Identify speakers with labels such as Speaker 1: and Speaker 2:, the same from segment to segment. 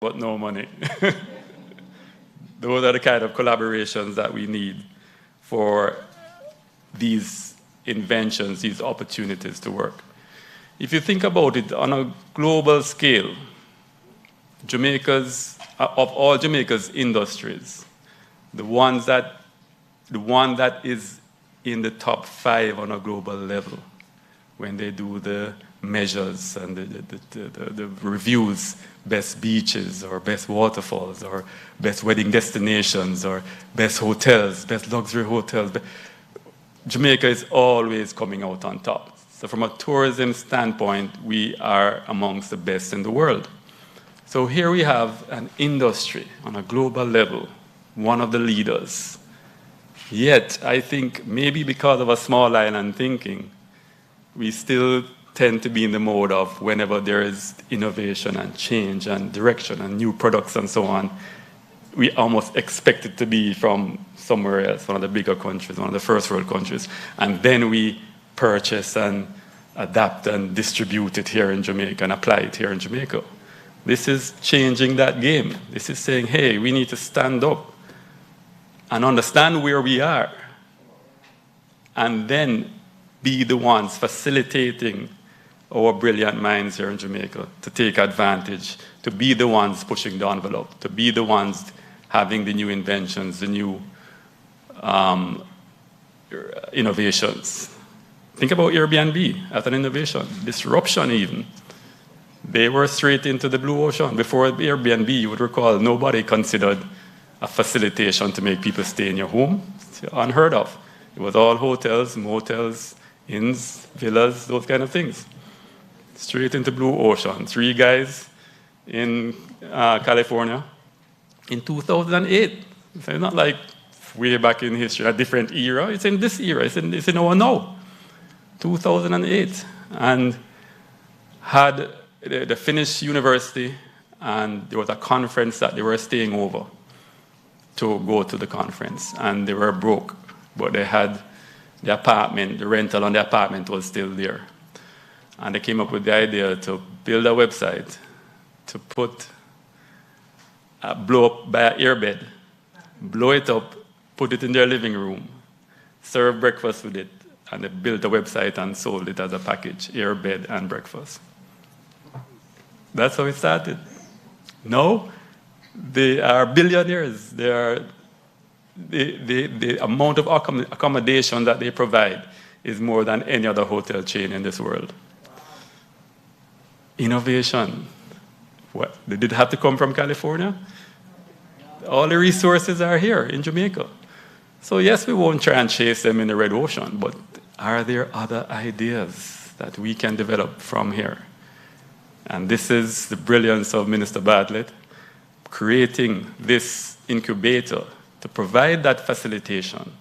Speaker 1: but no money. Those are the kind of collaborations that we need for these inventions, these opportunities to work. If you think about it on a global scale, of all Jamaica's industries, the one that is in the top 5 on a global level, when they do the measures and the reviews, best beaches or best waterfalls or best wedding destinations or best hotels, best luxury hotels, Jamaica is always coming out on top. So from a tourism standpoint, we are amongst the best in the world. So here we have an industry on a global level, one of the leaders. Yet, I think maybe because of a small island thinking, we still tend to be in the mode of whenever there is innovation and change and direction and new products and so on, we almost expect it to be from somewhere else, one of the bigger countries, one of the first world countries. And then we purchase and adapt and distribute it here in Jamaica and apply it here in Jamaica. This is changing that game. This is saying, hey, we need to stand up and understand where we are and then be the ones facilitating our brilliant minds here in Jamaica to take advantage, to be the ones pushing the envelope, to be the ones having the new inventions, the new innovations. Think about Airbnb as an innovation, disruption even. They were straight into the blue ocean. Before Airbnb, you would recall, nobody considered a facilitation to make people stay in your home. It's unheard of. It was all hotels, motels, inns, villas, those kind of things. Straight into blue ocean. 3 guys in California in 2008. So it's not like way back in history, a different era. It's in this era. It's in our now. 2008. And had the Finnish university, and there was a conference that they were staying over to go to the conference. And they were broke, but they had the apartment, the rental on the apartment was still there. And they came up with the idea to build a website, to blow up by an airbed, blow it up, put it in their living room, serve breakfast with it, and they built a website and sold it as a package, airbed and breakfast. That's how it started. No, they are billionaires. The amount of accommodation that they provide is more than any other hotel chain in this world. Innovation. What? They did have to come from California? All the resources are here in Jamaica. So yes, we won't try and chase them in the red ocean, but are there other ideas that we can develop from here? And this is the brilliance of Minister Bartlett, creating this incubator to provide that facilitation.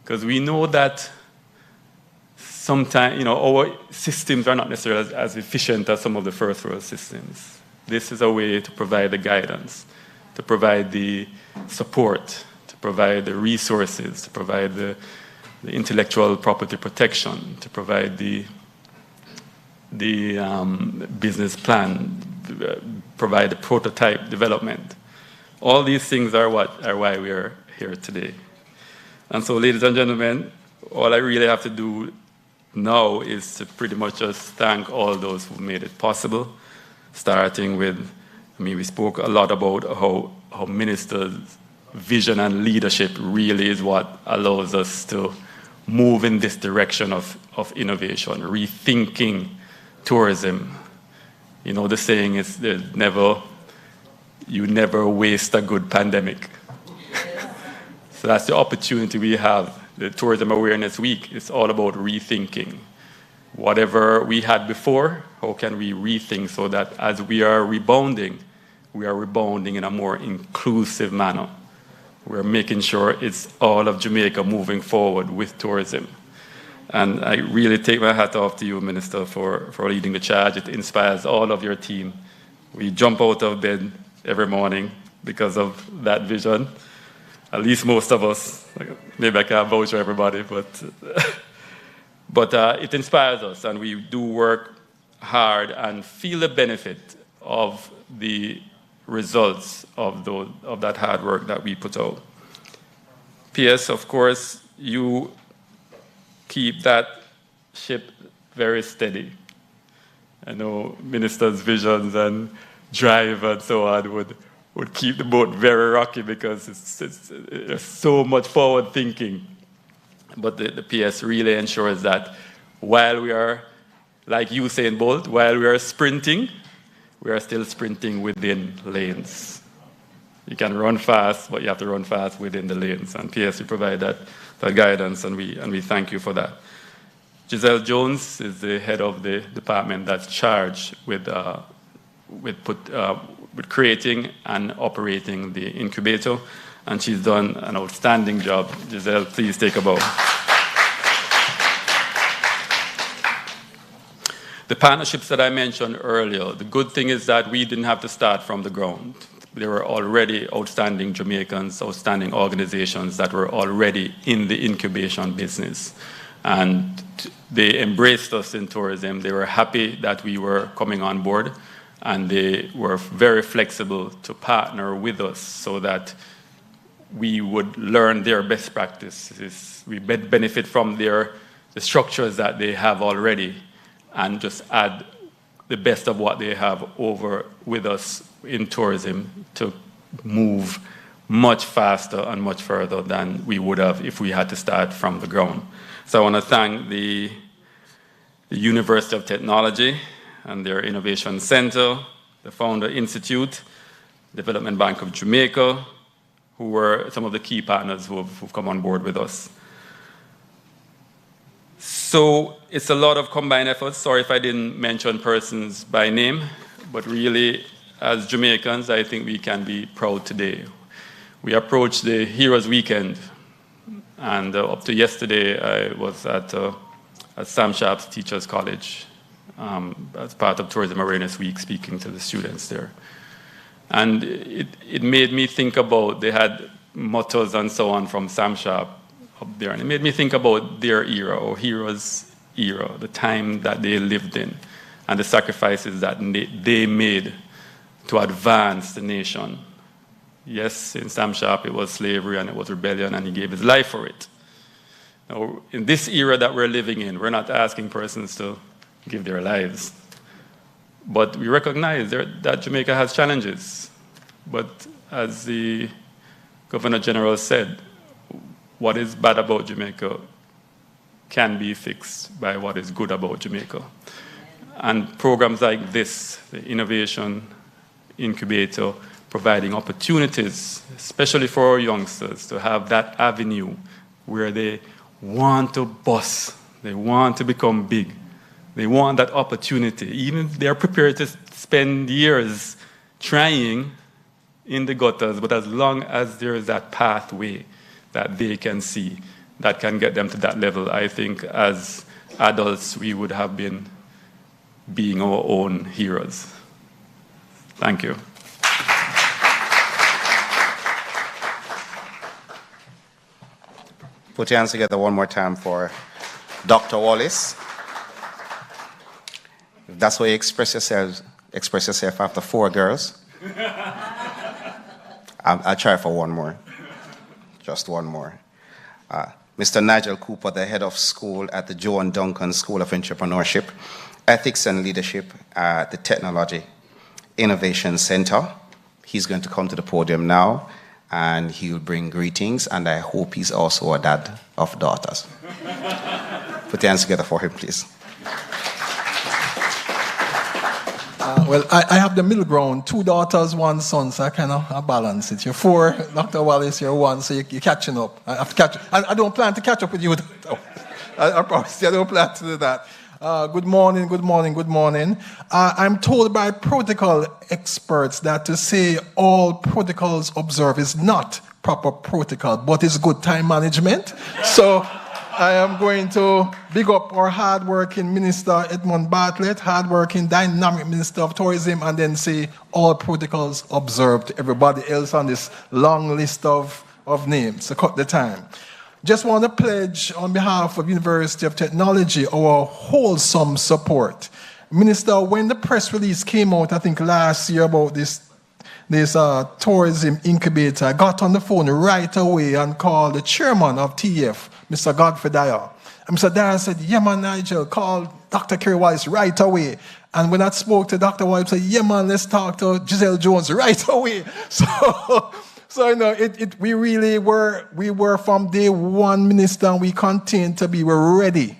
Speaker 1: Because we know that sometimes, our systems are not necessarily as efficient as some of the first world systems. This is a way to provide the guidance, to provide the support, to provide the resources, to provide the intellectual property protection, to provide the business plan, provide the prototype development. All these things are why we are here today. And so, ladies and gentlemen, all I really have to do now is to pretty much just thank all those who made it possible, starting with, we spoke a lot about how Minister's vision and leadership really is what allows us to move in this direction of innovation, rethinking tourism. The saying is you never waste a good pandemic. So that's the opportunity we have. The Tourism Awareness Week is all about rethinking. Whatever we had before, how can we rethink so that as we are rebounding in a more inclusive manner. We're making sure it's all of Jamaica moving forward with tourism. And I really take my hat off to you, Minister, for leading the charge. It inspires all of your team. We jump out of bed every morning because of that vision. At least most of us. Maybe I can't vouch for everybody, but it inspires us, and we do work hard and feel the benefit of the results of that hard work that we put out. PS, of course, you keep that ship very steady. I know ministers' visions and drive and so on would keep the boat very rocky because it's so much forward thinking. But the PS really ensures that while we are, like Usain Bolt, while we are sprinting, we are still sprinting within lanes. You can run fast, but you have to run fast within the lanes. And PS, you provide that guidance, and we thank you for that. Giselle Jones is the head of the department that's charged with creating and operating the incubator, and she's done an outstanding job. Giselle, please take a bow. The partnerships that I mentioned earlier, the good thing is that we didn't have to start from the ground. There were already outstanding Jamaicans, outstanding organizations that were already in the incubation business. And they embraced us in tourism. They were happy that we were coming on board, and they were very flexible to partner with us so that we would learn their best practices. We benefit from the structures that they have already and just add the best of what they have over with us in tourism to move much faster and much further than we would have if we had to start from the ground. So I want to thank the University of Technology and their Innovation Center, the Founder Institute, Development Bank of Jamaica, who were some of the key partners who've come on board with us. So it's a lot of combined efforts. Sorry if I didn't mention persons by name, but really, as Jamaicans, I think we can be proud today. We approached the Heroes Weekend, and up to yesterday, I was at Sam Sharp's Teachers College as part of Tourism Awareness Week, speaking to the students there. And it made me think about, they had mottos and so on from Sam Sharp up there, and it made me think about their era, or Heroes' era, the time that they lived in, and the sacrifices that they made to advance the nation. Yes, in Sam Sharp it was slavery and it was rebellion, and he gave his life for it. Now, in this era that we're living in, we're not asking persons to give their lives. But we recognize that Jamaica has challenges. But as the Governor General said, what is bad about Jamaica can be fixed by what is good about Jamaica. And programs like this, the Innovation Incubator, providing opportunities, especially for our youngsters, to have that avenue where they want to bust, they want to become big, they want that opportunity. Even if they're prepared to spend years trying in the gutters, but as long as there is that pathway that they can see, that can get them to that level, I think as adults we would have been being our own heroes. Thank you.
Speaker 2: Put your hands together one more time for Dr. Wallace. If that's why you express yourself after 4 girls. I'll try for one more. Just one more. Mr. Nigel Cooper, the head of school at the Joan Duncan School of Entrepreneurship, Ethics and Leadership at the Technology Innovation Center. He's going to come to the podium now, and he'll bring greetings, and I hope he's also a dad of daughters. Put your hands together for him, please.
Speaker 3: Well, I have the middle ground, 2 daughters, 1 son, so I kind of balance it. You're 4, Dr. Wallace, you're 1, so you're catching up. I have to catch. I don't plan to catch up with you. I promise you, I don't plan to do that. Good morning, good morning, good morning. I'm told by protocol experts that to say all protocols observed is not proper protocol, but it's good time management. So I am going to big up our hard-working Minister Edmund Bartlett, hard-working dynamic Minister of Tourism, and then say all protocols observed, everybody else on this long list of names. So cut the time. Just want to pledge on behalf of University of Technology our wholesome support. Minister, when the press release came out, I think last year about this this tourism incubator. I got on the phone right away and called the chairman of TF, Mr. Godfrey Dyer. And Mr. Dyer said, yeah, man, Nigel, call Dr. Kerry Wallace right away. And when I spoke to Dr. Wallace, I said, yeah, man, let's talk to Giselle Jones right away. So you know, we really were from day one, Minister, and we continue to be, we're ready.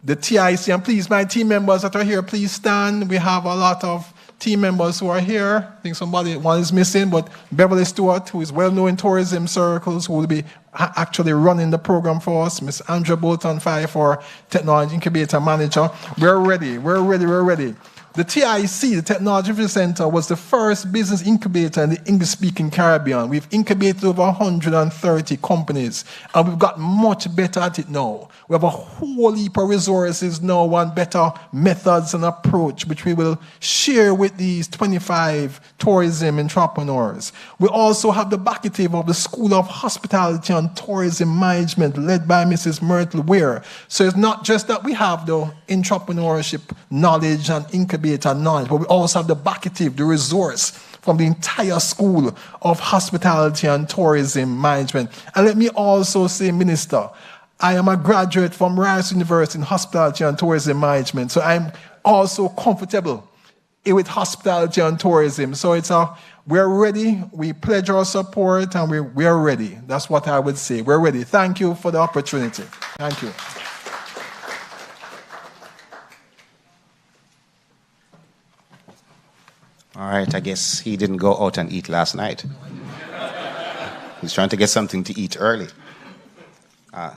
Speaker 3: The TIC, and please, my team members that are here, please stand. We have a lot of team members who are here. I think one is missing, but Beverly Stewart, who is well known in tourism circles, who will be actually running the program for us. Miss Andrea Bolton, for Technology Incubator Manager. We're ready. The TIC, the Technology Innovation Center, was the first business incubator in the English-speaking Caribbean. We've incubated over 130 companies, and we've got much better at it now. We have a whole heap of resources now and better methods and approach, which we will share with these 25 tourism entrepreneurs. We also have the backing of the School of Hospitality and Tourism Management, led by Mrs. Myrtle Ware. So it's not just that we have the entrepreneurship knowledge and incubator knowledge, but we also have the backing, the resource from the entire School of Hospitality and Tourism Management. And let me also say, Minister, I am a graduate from Rice University in Hospitality and Tourism Management, so I'm also comfortable with hospitality and tourism. So we're ready, we pledge our support, and we're ready. That's what I would say. We're ready. Thank you for the opportunity. Thank you.
Speaker 2: All right, I guess he didn't go out and eat last night. He's trying to get something to eat early.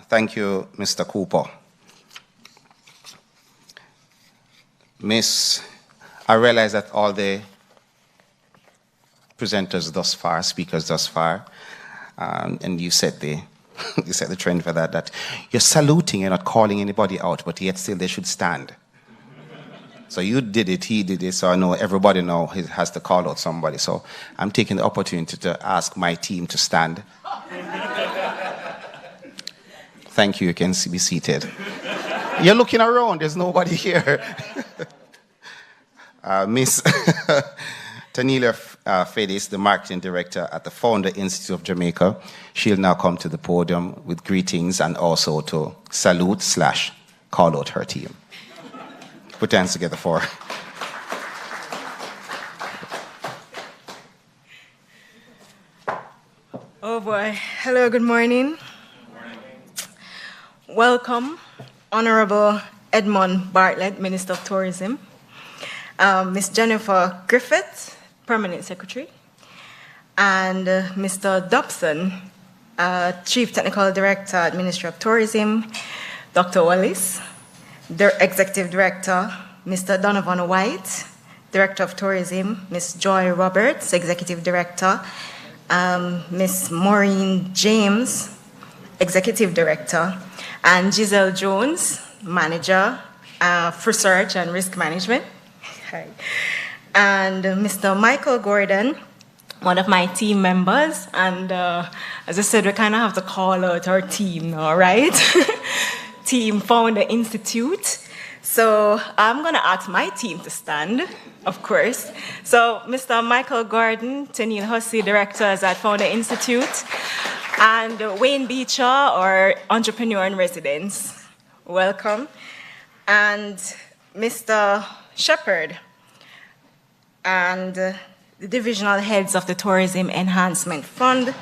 Speaker 2: Thank you, Mr. Cooper. Miss, I realize that all the presenters thus far, speakers thus far, and you set the you set the trend for that you're saluting, you're not calling anybody out, but yet still they should stand. So you did it, he did it, so I know everybody now has to call out somebody. So I'm taking the opportunity to ask my team to stand. Thank you, you can be seated. You're looking around, there's nobody here. Miss Tanelia Fedis, the marketing director at the Founder Institute of Jamaica, she'll now come to the podium with greetings and also to salute/call out her team. Put hands together for her.
Speaker 4: Oh boy. Hello, good morning. Welcome, Honorable Edmund Bartlett, Minister of Tourism, Ms. Jennifer Griffith, Permanent Secretary, and Mr. Dobson, Chief Technical Director at Ministry of Tourism, Dr. Wallace, Executive Director, Mr. Donovan White, Director of Tourism, Ms. Joy Roberts, Executive Director, Ms. Maureen James, Executive Director, and Giselle Jones, Manager for Research and Risk Management. Hi. And Mr. Michael Gordon, one of my team members. And as I said, we kind of have to call out our team now, right? Team Founder Institute. So I'm going to ask my team to stand, of course. So Mr. Michael Gordon, Tennille Hussey, Directors at Founder Institute, and Wayne Beecher, our Entrepreneur in Residence. Welcome. And Mr. Shepherd, and the divisional heads of the Tourism Enhancement Fund,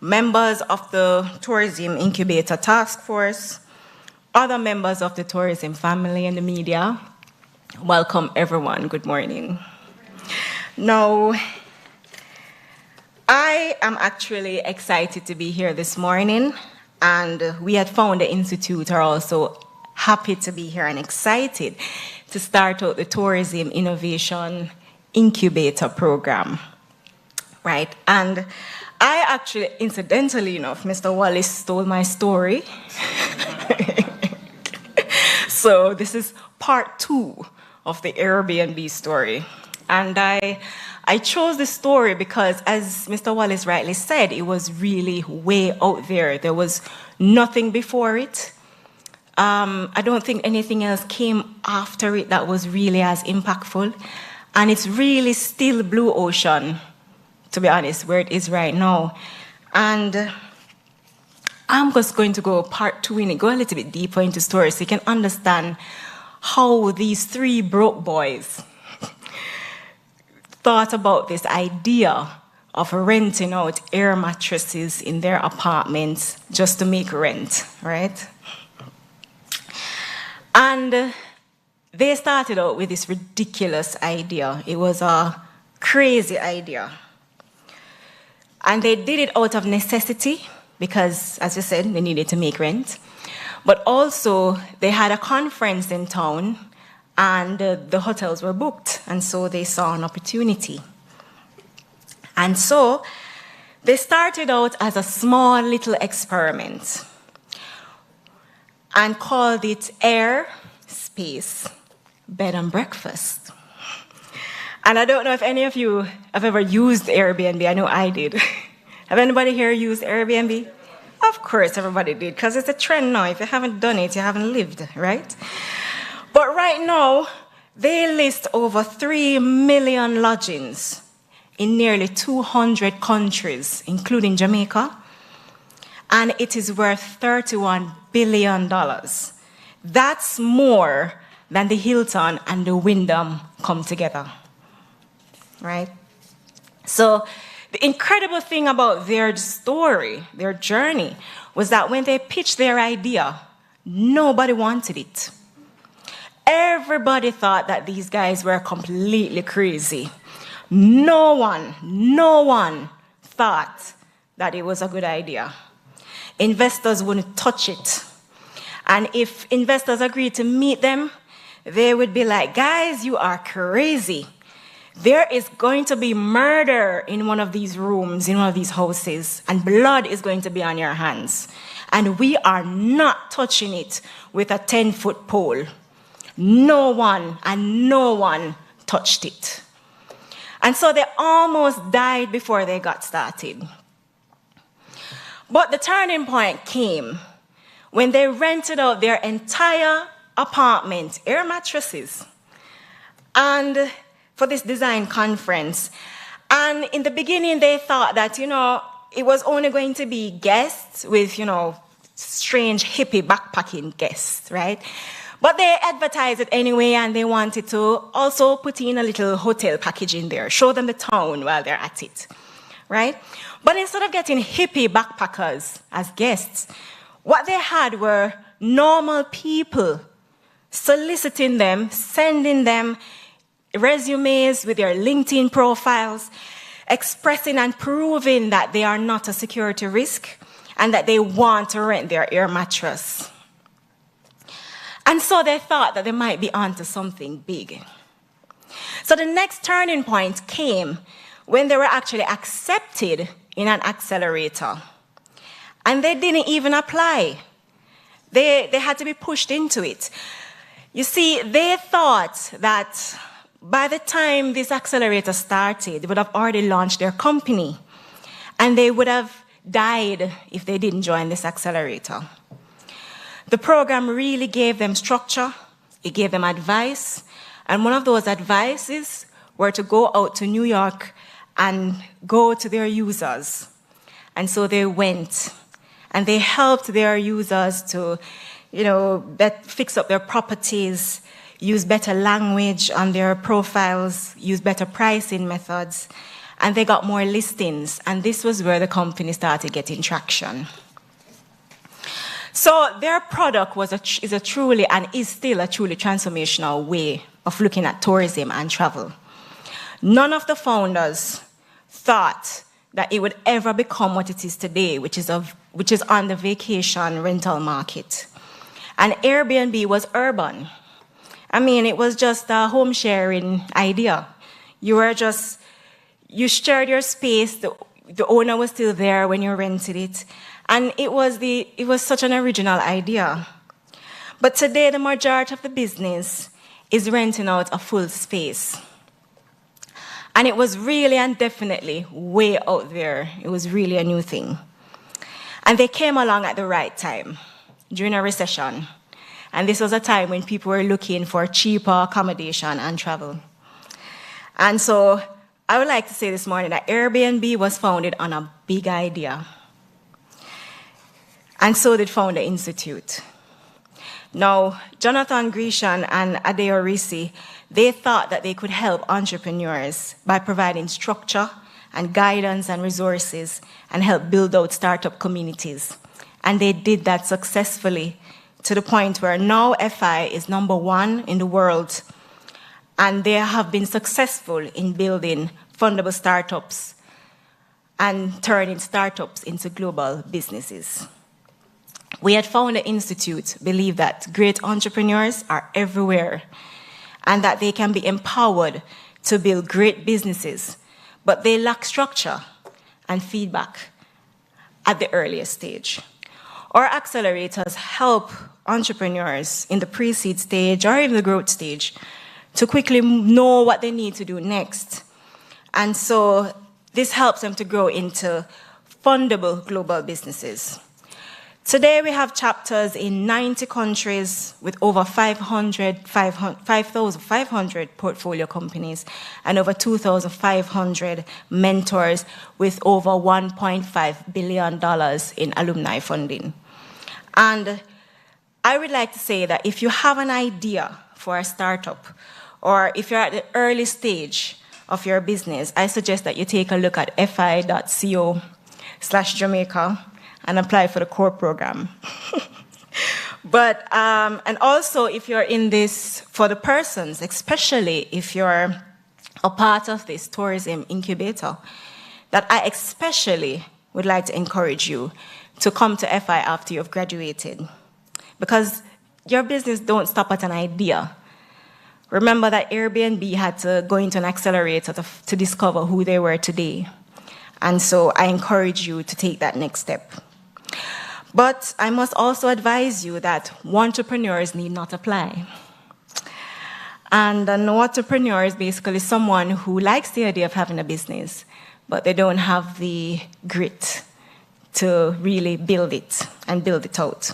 Speaker 4: members of the Tourism Incubator Task Force, other members of the tourism family and the media. Welcome, everyone. Good morning. Now, I am actually excited to be here this morning, and we at Founder Institute are also happy to be here and excited to start out the Tourism Innovation Incubator Program, right? And I actually, incidentally enough, Mr. Wallace stole my story. So this is part 2 of the Airbnb story. And I chose this story because, as Mr. Wallace rightly said, it was really way out there. There was nothing before it. I don't think anything else came after it that was really as impactful. And it's really still blue ocean to be honest, where it is right now. And I'm just going to go part 2 in it, go a little bit deeper into story so you can understand how these 3 broke boys thought about this idea of renting out air mattresses in their apartments just to make rent, right? And they started out with this ridiculous idea. It was a crazy idea. And they did it out of necessity because, as you said, they needed to make rent. But also, they had a conference in town and the hotels were booked. And so they saw an opportunity. And so they started out as a small little experiment and called it Air, Space, Bed and Breakfast. And I don't know if any of you have ever used Airbnb. I know I did. Have anybody here used Airbnb? Of course, everybody did, because it's a trend now. If you haven't done it, you haven't lived, right? But right now, they list over 3 million lodgings in nearly 200 countries, including Jamaica, and it is worth $31 billion. That's more than the Hilton and the Wyndham come together, right? So the incredible thing about their story, their journey, was that when they pitched their idea, nobody wanted it. Everybody thought that these guys were completely crazy. No one thought that it was a good idea. Investors wouldn't touch it. And if investors agreed to meet them, they would be like, guys, you are crazy. There is going to be murder in one of these rooms, in one of these houses, and blood is going to be on your hands. And we are not touching it with a 10-foot pole. No one touched it. And so they almost died before they got started. But the turning point came when they rented out their entire apartment, air mattresses, and for this design conference. And in the beginning, they thought that, it was only going to be guests with, strange hippie backpacking guests, right? But they advertised it anyway, and they wanted to also put in a little hotel package in there, show them the town while they're at it, right? But instead of getting hippie backpackers as guests, what they had were normal people soliciting them, sending them resumes with their LinkedIn profiles, expressing and proving that they are not a security risk and that they want to rent their air mattress. And so they thought that they might be onto something big. So the next turning point came when they were actually accepted in an accelerator. And they didn't even apply. They had to be pushed into it. You see, they thought that by the time this accelerator started, they would have already launched their company. And they would have died if they didn't join this accelerator. The program really gave them structure, it gave them advice, and one of those advices were to go out to New York and go to their users. And so they went, and they helped their users to, fix up their properties, use better language on their profiles, use better pricing methods, and they got more listings, and this was where the company started getting traction. So their product is a truly and is still a truly transformational way of looking at tourism and travel. None of the founders thought that it would ever become what it is today, which is on the vacation rental market. And Airbnb was urban. It was just a home sharing idea. You shared your space, the owner was still there when you rented it. And it was such an original idea. But today, the majority of the business is renting out a full space. And it was really and definitely way out there. It was really a new thing. And they came along at the right time, during a recession. And this was a time when people were looking for cheaper accommodation and travel. And so I would like to say this morning that Airbnb was founded on a big idea. And so did Founder Institute. Now, Jonathan Grecian and Adeo Risi, they thought that they could help entrepreneurs by providing structure and guidance and resources and help build out startup communities. And they did that successfully to the point where now FI is #1 in the world, and they have been successful in building fundable startups and turning startups into global businesses. We at Founder Institute believe that great entrepreneurs are everywhere and that they can be empowered to build great businesses, but they lack structure and feedback at the earliest stage. Our accelerators help entrepreneurs in the pre-seed stage or even the growth stage to quickly know what they need to do next. And so this helps them to grow into fundable global businesses. Today we have chapters in 90 countries with over 5,500 portfolio companies and over 2,500 mentors with over $1.5 billion in alumni funding. And I would like to say that if you have an idea for a startup, or if you're at the early stage of your business, I suggest that you take a look at fi.co/Jamaica and apply for the core program. And also if you're in this for the persons, especially if you're a part of this tourism incubator, that I especially would like to encourage you to come to FI after you've graduated. Because your business don't stop at an idea. Remember that Airbnb had to go into an accelerator to discover who they were today. And so I encourage you to take that next step. But I must also advise you that entrepreneurs need not apply. And an entrepreneur is basically someone who likes the idea of having a business, but they don't have the grit to really build it and build it out.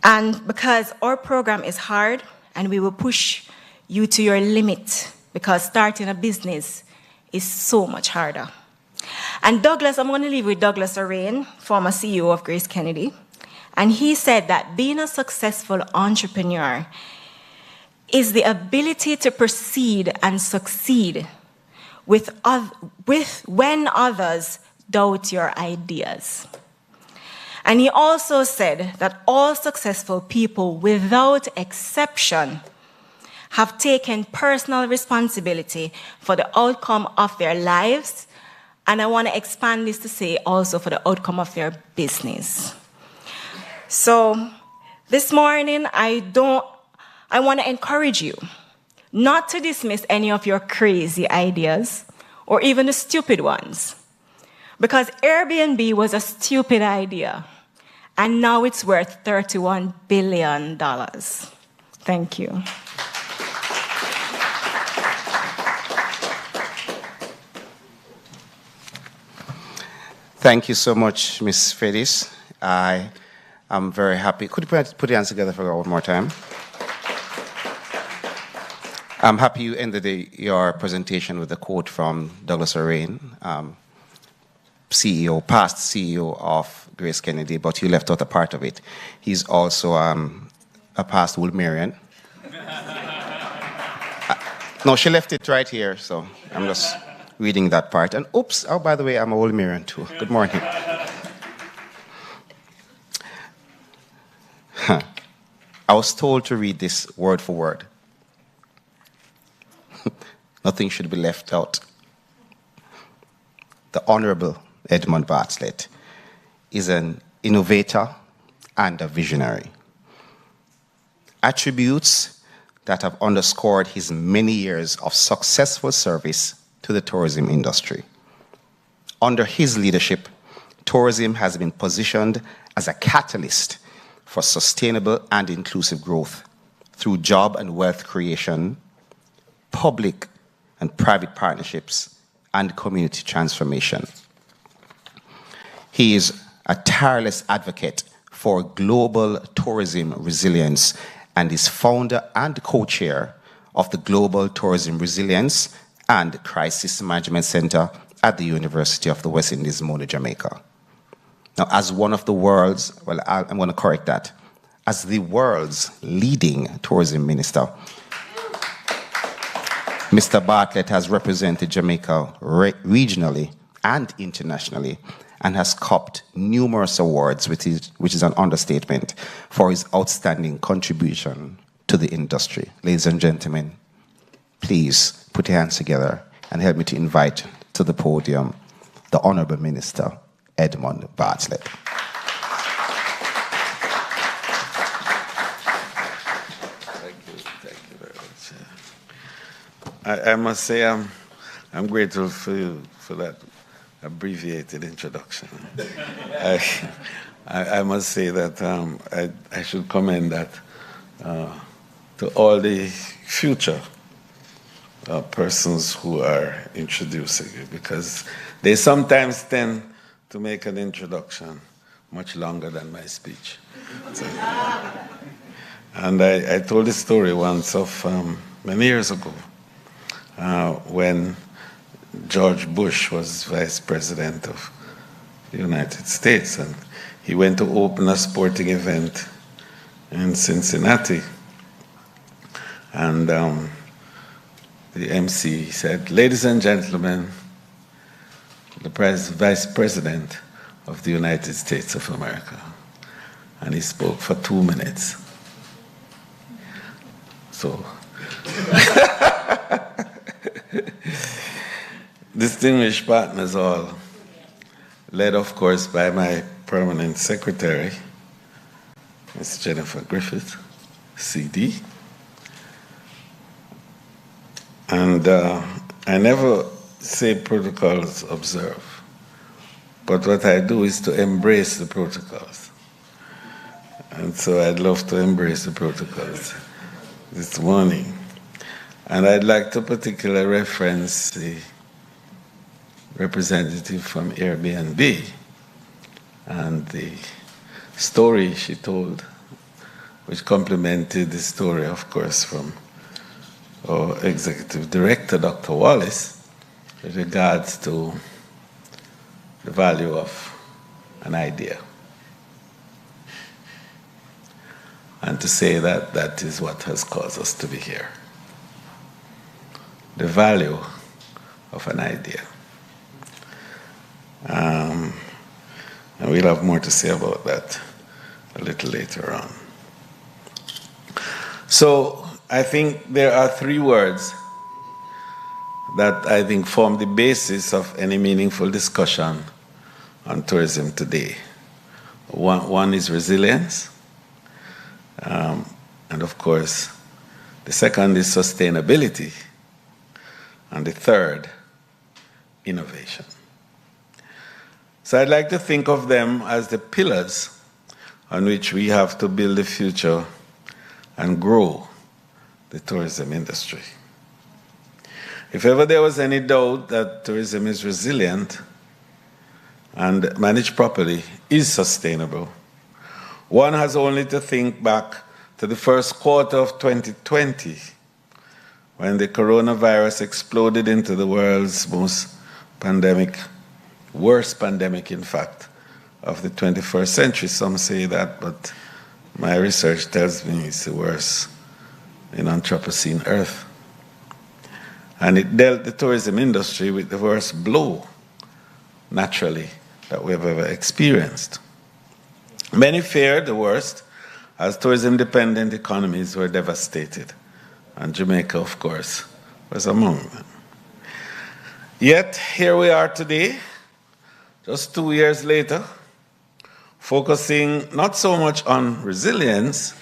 Speaker 4: And because our program is hard, and we will push you to your limit, because starting a business is so much harder. And Douglas, I'm going to leave with Douglas Orain, former CEO of Grace Kennedy. And he said that being a successful entrepreneur is the ability to proceed and succeed when others doubt your ideas. And he also said that all successful people, without exception, have taken personal responsibility for the outcome of their lives. And I want to expand this to say also for the outcome of their business. So this morning, I want to encourage you not to dismiss any of your crazy ideas or even the stupid ones. Because Airbnb was a stupid idea. And now it's worth $31 billion. Thank you.
Speaker 2: Thank you so much, Ms. Fedis. I am very happy. Could you put your hands together for one more time? I'm happy you ended your presentation with a quote from Douglas Orain, past CEO of Grace Kennedy, but you left out a part of it. He's also a past Woolmerian. No, she left it right here, so I'm just reading that part. And oops, oh, by the way, I'm a Woolmerian too. Good morning. I was told to read this word for word. Nothing should be left out. The Honorable Edmund Bartlett is an innovator and a visionary. Attributes that have underscored his many years of successful service to the tourism industry. Under his leadership, tourism has been positioned as a catalyst for sustainable and inclusive growth through job and wealth creation, public and private partnerships, and community transformation. He is a tireless advocate for global tourism resilience and is founder and co-chair of the Global Tourism Resilience and Crisis Management Center at the University of the West Indies, Mona, Jamaica. Now, as one of the world's, well, I'm going to correct that, as the world's leading tourism minister, Mr. Bartlett has represented Jamaica regionally and internationally and has copped numerous awards, which is an understatement, for his outstanding contribution to the industry. Ladies and gentlemen, please put your hands together and help me to invite to the podium the Honorable Minister, Edmund Bartlett.
Speaker 5: Thank you very much. I must say I'm grateful for you for that abbreviated introduction. I must say that I should commend that to all the future persons who are introducing you, because they sometimes tend to make an introduction much longer than my speech. So, and I told this story once of many years ago when George Bush was Vice President of the United States, and he went to open a sporting event in Cincinnati. And the MC said, "Ladies and gentlemen, the Vice President of the United States of America." And he spoke for 2 minutes. So, distinguished partners all, led of course by my permanent secretary, Ms. Jennifer Griffith, CD. And I never say protocols observe, but what I do is to embrace the protocols. And so I'd love to embrace the protocols this morning. And I'd like to particularly reference the representative from Airbnb and the story she told, which complemented the story, of course, from our Executive Director, Dr. Wallace, with regards to the value of an idea. And to say that that is what has caused us to be here. The value of an idea. And we'll have more to say about that a little later on. So I think there are 3 words that I think form the basis of any meaningful discussion on tourism today. One is resilience, and of course, the second is sustainability, and the third, innovation. So I'd like to think of them as the pillars on which we have to build the future and grow the tourism industry. If ever there was any doubt that tourism is resilient and managed properly is sustainable, one has only to think back to the first quarter of 2020, when the coronavirus exploded into the world's worst pandemic, in fact, of the 21st century. Some say that, but my research tells me it's the worst in Anthropocene Earth. And it dealt the tourism industry with the worst blow, naturally, that we have ever experienced. Many feared the worst, as tourism-dependent economies were devastated, and Jamaica, of course, was among them. Yet, here we are today, just 2 years later, focusing not so much on resilience,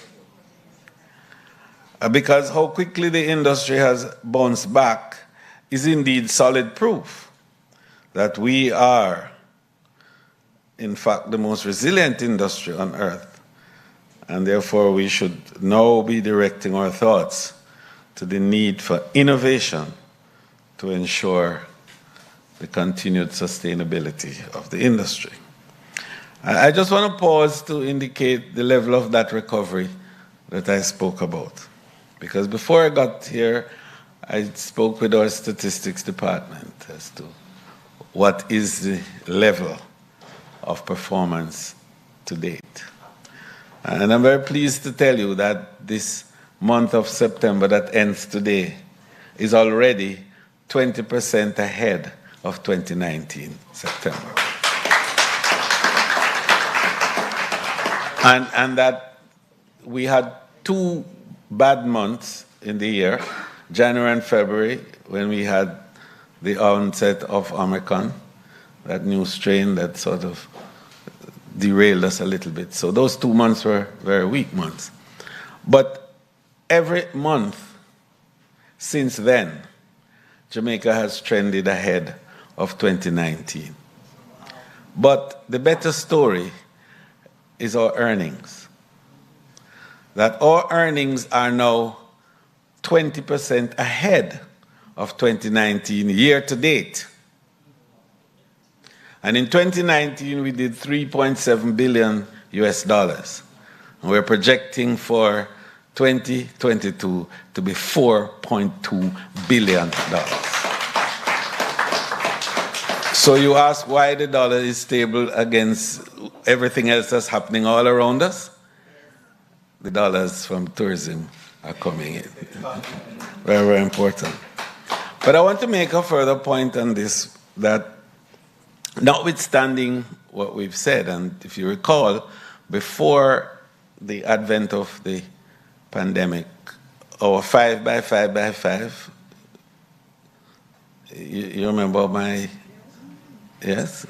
Speaker 5: because how quickly the industry has bounced back is indeed solid proof that we are, in fact, the most resilient industry on earth. And therefore, we should now be directing our thoughts to the need for innovation to ensure the continued sustainability of the industry. I just want to pause to indicate the level of that recovery that I spoke about. Because before I got here, I spoke with our statistics department as to what is the level of performance to date. And I'm very pleased to tell you that this month of September that ends today is already 20% ahead of 2019 September. And that we had 2 bad months in the year, January and February, when we had the onset of Omicron, that new strain that sort of derailed us a little bit. So those 2 months were very weak months. But every month since then, Jamaica has trended ahead of 2019. But the better story is our earnings. That our earnings are now 20% ahead of 2019 year to date. And in 2019, we did $3.7 billion US. And we're projecting for 2022 to be $4.2 billion. So you ask why the dollar is stable against everything else that's happening all around us? The dollars from tourism are coming in. Very, very important. But I want to make a further point on this, that notwithstanding what we've said, and if you recall, before the advent of the pandemic, our 5x5x5, you remember my, yes?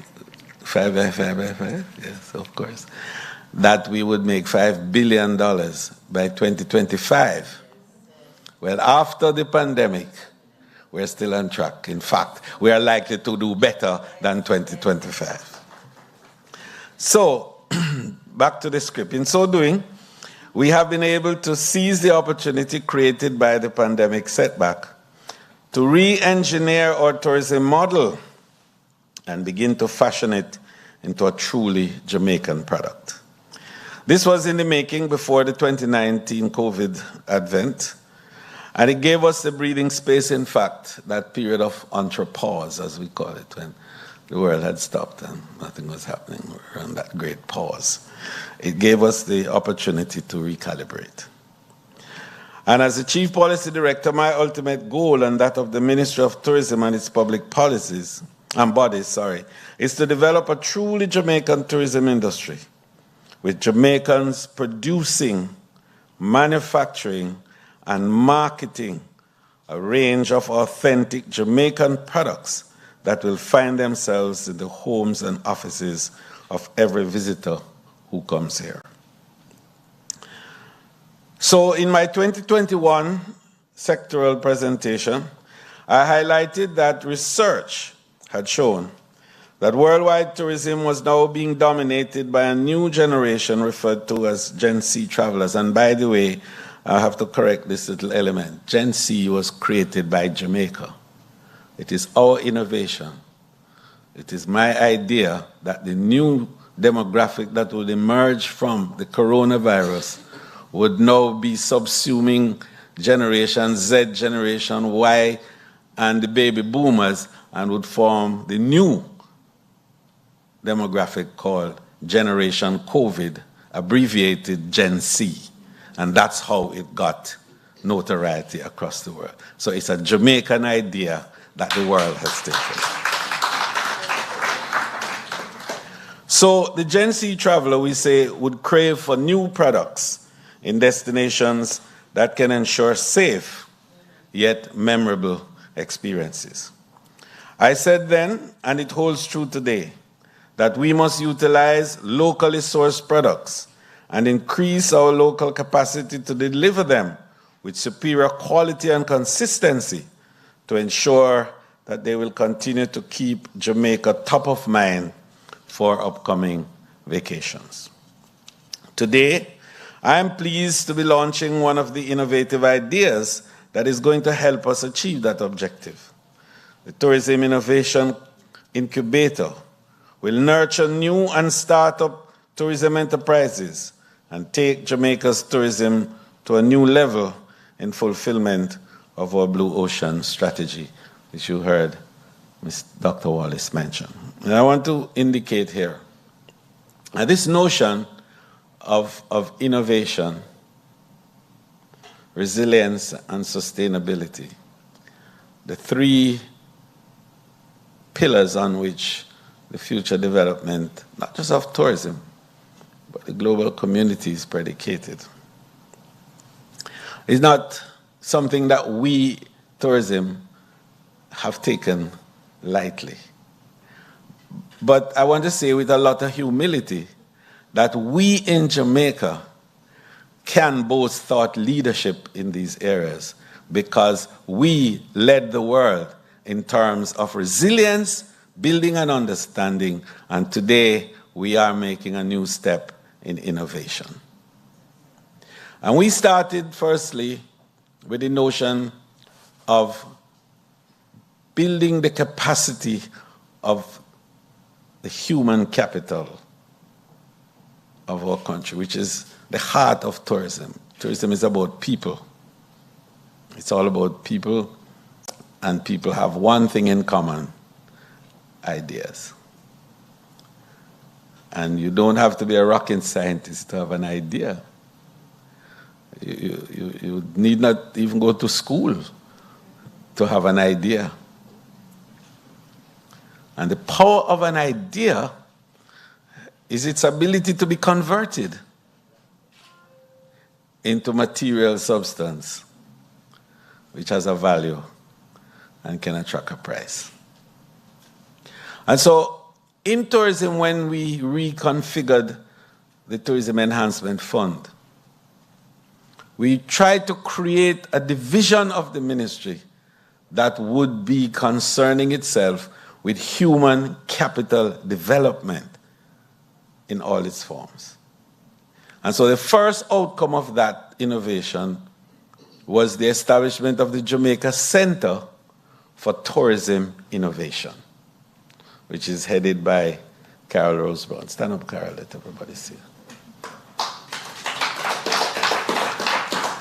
Speaker 5: 5x5x5, yes, of course. That we would make $5 billion by 2025. Well, after the pandemic, we're still on track. In fact, we are likely to do better than 2025. So, back to the script. In so doing, we have been able to seize the opportunity created by the pandemic setback to re-engineer our tourism model and begin to fashion it into a truly Jamaican product. This was in the making before the 2019 COVID advent, and it gave us the breathing space, in fact, that period of entrepause, as we call it, when the world had stopped and nothing was happening. We were on that great pause. It gave us the opportunity to recalibrate. And as the Chief Policy Director, my ultimate goal and that of the Ministry of Tourism and its public policies and bodies, is to develop a truly Jamaican tourism industry with Jamaicans producing, manufacturing, and marketing a range of authentic Jamaican products that will find themselves in the homes and offices of every visitor who comes here. So in my 2021 sectoral presentation, I highlighted that research had shown that worldwide tourism was now being dominated by a new generation referred to as Gen Z travelers. And by the way, I have to correct this little element. Gen Z was created by Jamaica. It is our innovation. It is my idea that the new demographic that would emerge from the coronavirus would now be subsuming Generation Z, Generation Y, and the baby boomers, and would form the new demographic called Generation COVID, abbreviated Gen Z. And that's how it got notoriety across the world. So it's a Jamaican idea that the world has taken. So the Gen Z traveler, we say, would crave for new products in destinations that can ensure safe yet memorable experiences. I said then, and it holds true today, that we must utilize locally sourced products and increase our local capacity to deliver them with superior quality and consistency to ensure that they will continue to keep Jamaica top of mind for upcoming vacations. Today, I am pleased to be launching one of the innovative ideas that is going to help us achieve that objective. The Tourism Innovation Incubator will nurture new and startup tourism enterprises and take Jamaica's tourism to a new level in fulfillment of our Blue Ocean strategy, which you heard Dr. Wallace mention. And I want to indicate here, this notion of innovation, resilience, and sustainability, the three pillars on which the future development, not just of tourism, but the global community is predicated, is not something that we, tourism, have taken lightly. But I want to say with a lot of humility that we in Jamaica can boast thought leadership in these areas because we led the world in terms of resilience, building and understanding, and today we are making a new step in innovation. And we started firstly with the notion of building the capacity of the human capital of our country, which is the heart of tourism. Tourism is about people. It's all about people, and people have one thing in common: ideas. And you don't have to be a rocket scientist to have an idea. You need not even go to school to have an idea. And the power of an idea is its ability to be converted into material substance, which has a value and can attract a price. And so, in tourism, when we reconfigured the Tourism Enhancement Fund, we tried to create a division of the ministry that would be concerning itself with human capital development in all its forms. And so the first outcome of that innovation was the establishment of the Jamaica Center for Tourism Innovation, which is headed by Carol Rose Brown. Stand up, Carol, let everybody see.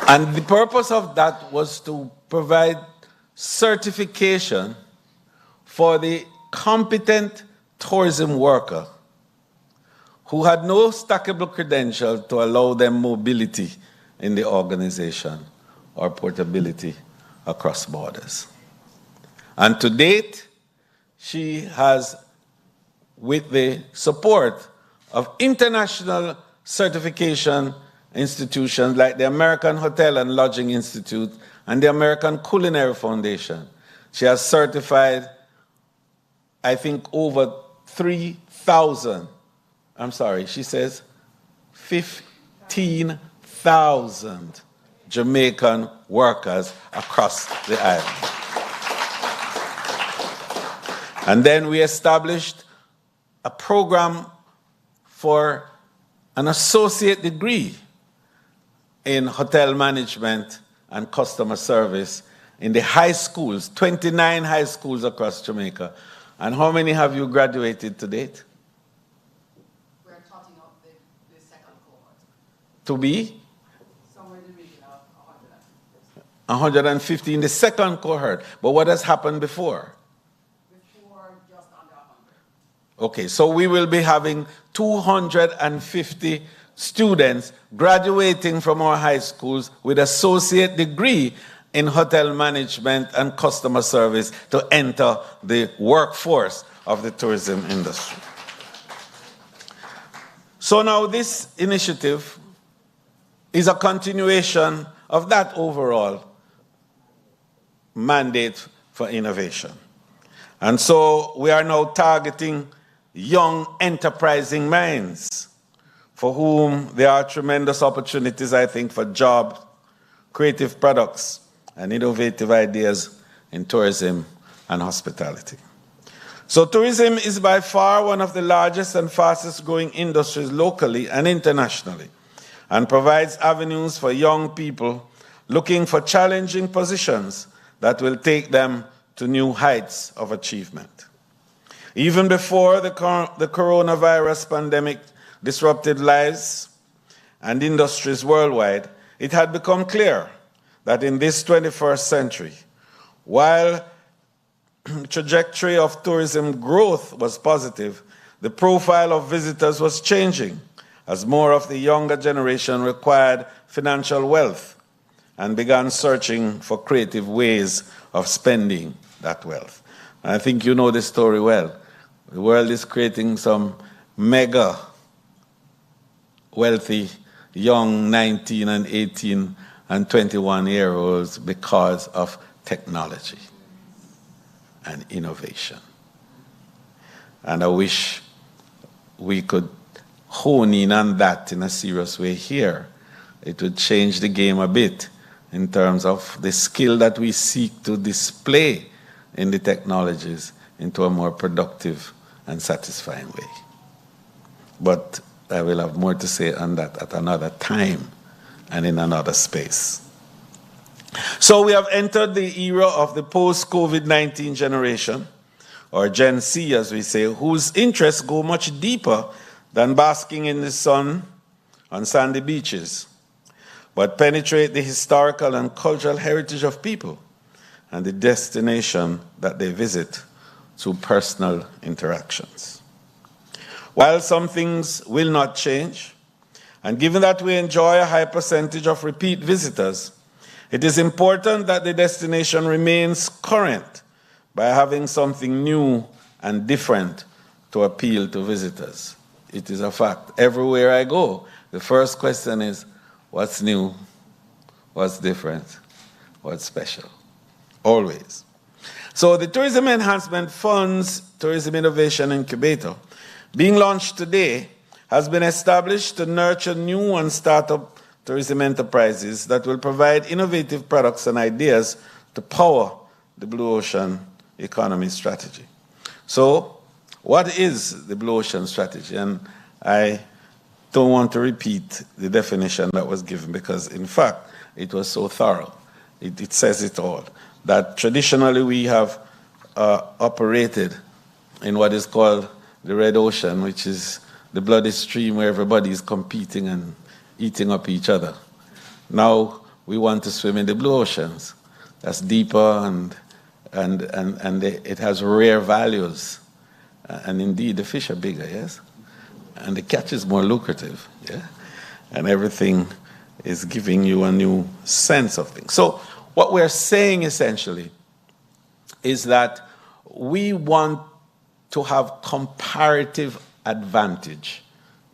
Speaker 5: And the purpose of that was to provide certification for the competent tourism worker who had no stackable credential to allow them mobility in the organization or portability across borders. And to date, she has, with the support of international certification institutions like the American Hotel and Lodging Institute and the American Culinary Foundation, she has certified, I think, over 3,000, she says 15,000 Jamaican workers across the island. And then we established a program for an associate degree in hotel management and customer service in the high schools, 29 high schools across Jamaica. And how many have you graduated to date?
Speaker 6: We're totting up the second cohort.
Speaker 5: To be?
Speaker 6: Somewhere in the region of 150.
Speaker 5: 150 in the second cohort. But what has happened before?
Speaker 6: Before, just under 100.
Speaker 5: Okay, so we will be having 250 students graduating from our high schools with associate degree in hotel management and customer service to enter the workforce of the tourism industry. So now this initiative is a continuation of that overall mandate for innovation. And so we are now targeting young enterprising minds for whom there are tremendous opportunities, I think, for jobs, creative products, and innovative ideas in tourism and hospitality. So tourism is by far one of the largest and fastest growing industries locally and internationally, and provides avenues for young people looking for challenging positions that will take them to new heights of achievement. Even before the coronavirus pandemic disrupted lives and industries worldwide, it had become clear that in this 21st century, while the trajectory of tourism growth was positive, the profile of visitors was changing as more of the younger generation required financial wealth and began searching for creative ways of spending that wealth. And I think you know this story well. The world is creating some mega wealthy young 19 and 18 and 21-year-olds because of technology and innovation. And I wish we could hone in on that in a serious way here. It would change the game a bit in terms of the skill that we seek to display in the technologies into a more productive and satisfying way. But I will have more to say on that at another time and in another space. So we have entered the era of the post-COVID-19 generation, or Gen Z as we say, whose interests go much deeper than basking in the sun on sandy beaches, but penetrate the historical and cultural heritage of people and the destination that they visit through personal interactions. While some things will not change, and given that we enjoy a high percentage of repeat visitors, it is important that the destination remains current by having something new and different to appeal to visitors. It is a fact. Everywhere I go, the first question is, what's new? What's different? What's special? Always. So the Tourism Enhancement Fund's Tourism Innovation Incubator, being launched today, has been established to nurture new and startup tourism enterprises that will provide innovative products and ideas to power the Blue Ocean economy strategy. So, what is the Blue Ocean strategy? And I don't want to repeat the definition that was given because, in fact, it was so thorough. It says it all. That traditionally we have operated in what is called the Red Ocean, which is the bloody stream where everybody is competing and eating up each other. Now we want to swim in the blue oceans. That's deeper and it has rare values. And indeed, the fish are bigger, yes? And the catch is more lucrative, yeah? And everything is giving you a new sense of things. So what we're saying essentially is that we want to have comparative advantage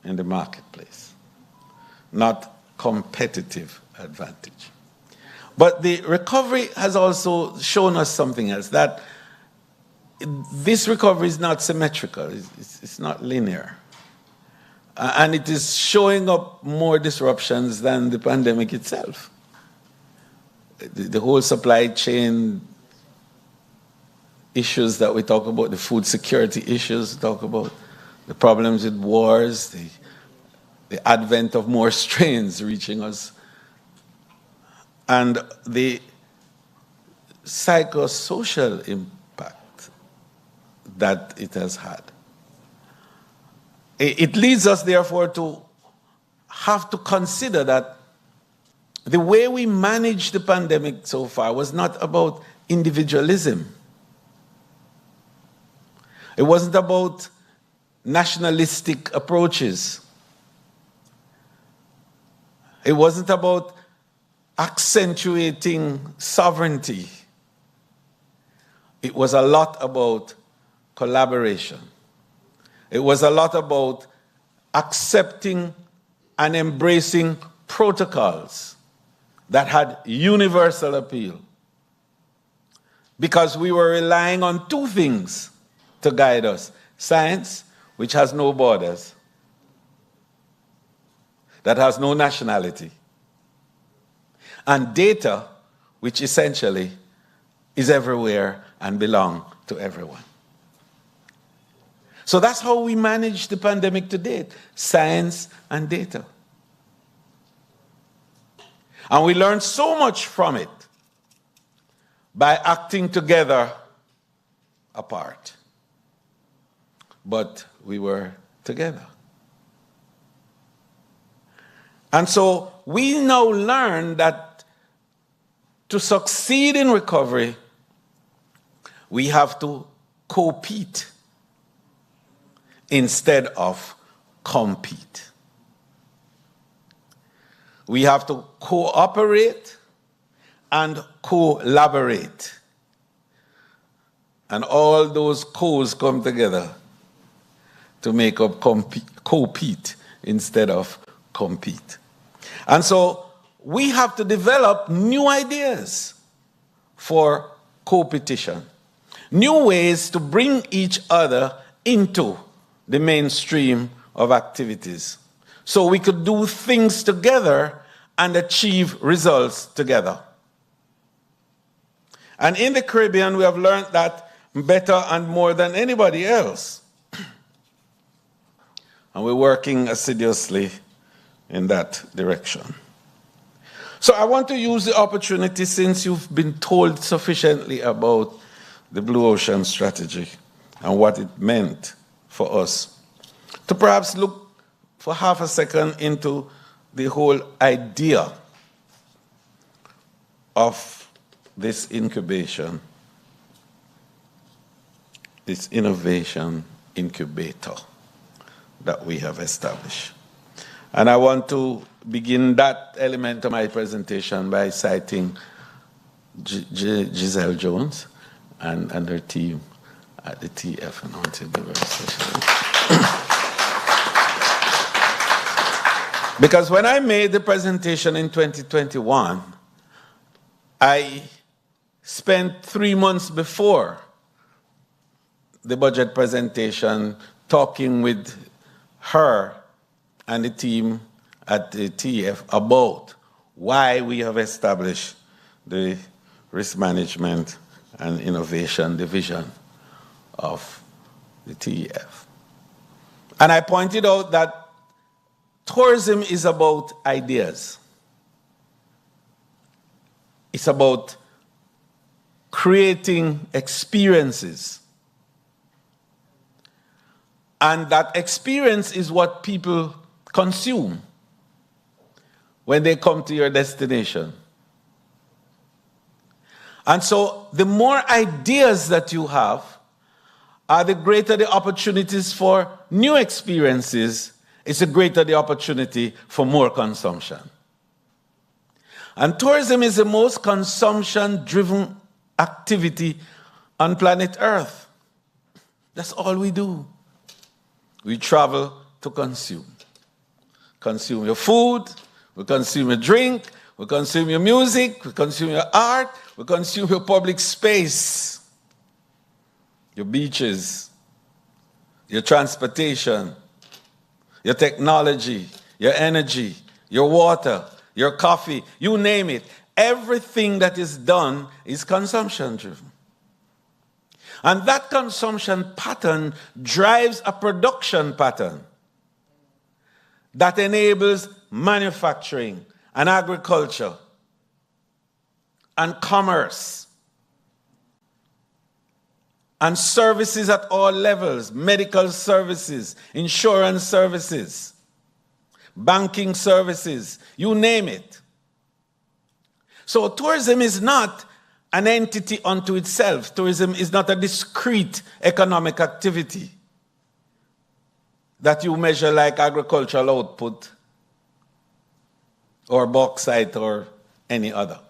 Speaker 5: in the marketplace, not competitive advantage. But the recovery has also shown us something else, that this recovery is not symmetrical, it's not linear. And it is showing up more disruptions than the pandemic itself. The whole supply chain issues that we talk about, the food security issues we talk about, the problems with wars, the advent of more strains reaching us, and the psychosocial impact that it has had. It leads us, therefore, to have to consider that the way we managed the pandemic so far was not about individualism. It wasn't about nationalistic approaches. It wasn't about accentuating sovereignty. It was a lot about collaboration. It was a lot about accepting and embracing protocols that had universal appeal. Because we were relying on two things to guide us: science, which has no borders, that has no nationality, and data, which essentially is everywhere and belongs to everyone. So that's how we managed the pandemic to date: science and data. And we learned so much from it by acting together apart. But we were together. And so we now learn that to succeed in recovery, we have to compete instead of compete. We have to cooperate and collaborate. And all those co's come together to make up compete instead of compete. And so we have to develop new ideas for competition, new ways to bring each other into the mainstream of activities so we could do things together and achieve results together. And in the Caribbean, we have learned that better and more than anybody else. And we're working assiduously in that direction. So I want to use the opportunity, since you've been told sufficiently about the Blue Ocean Strategy and what it meant for us, to perhaps look for half a second into the whole idea of this incubation, this innovation incubator that we have established. And I want to begin that element of my presentation by citing Giselle Jones and her team at the TF. And I want to be very special. Because when I made the presentation in 2021, I spent 3 months before the budget presentation talking with her and the team at the TF about why we have established the Risk Management and Innovation Division of the TF. And I pointed out that tourism is about ideas. It's about creating experiences. And that experience is what people consume when they come to your destination. And so the more ideas that you have, the greater the opportunities for new experiences, it's the greater the opportunity for more consumption. And tourism is the most consumption-driven activity on planet Earth. That's all we do. We travel to consume. Consume your food, we consume your drink, we consume your music, we consume your art, we consume your public space, your beaches, your transportation, your technology, your energy, your water, your coffee, you name it. Everything that is done is consumption-driven. And that consumption pattern drives a production pattern that enables manufacturing and agriculture and commerce and services at all levels, medical services, insurance services, banking services, you name it. So tourism is not an entity unto itself. Tourism is not a discrete economic activity that you measure like agricultural output or bauxite or any other.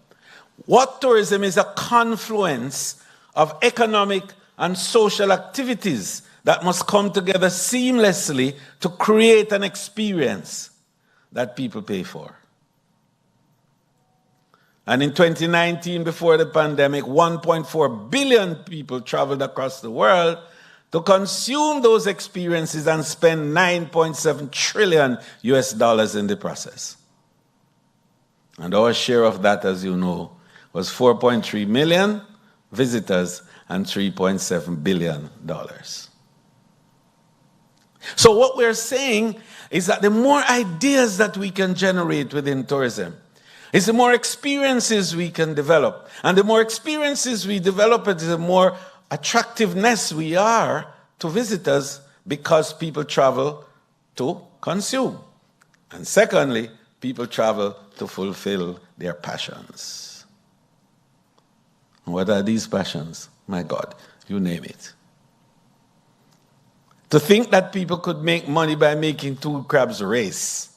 Speaker 5: What tourism is a confluence of economic and social activities that must come together seamlessly to create an experience that people pay for. And in 2019, before the pandemic, 1.4 billion people traveled across the world to consume those experiences and spend $9.7 trillion in the process. And our share of that, as you know, was 4.3 million visitors and $3.7 billion. So what we're saying is that the more ideas that we can generate within tourism, is the more experiences we can develop. And the more experiences we develop, it is the more attractiveness we are to visitors, because people travel to consume. And secondly, people travel to fulfill their passions. What are these passions? My God, you name it. To think that people could make money by making two crabs race.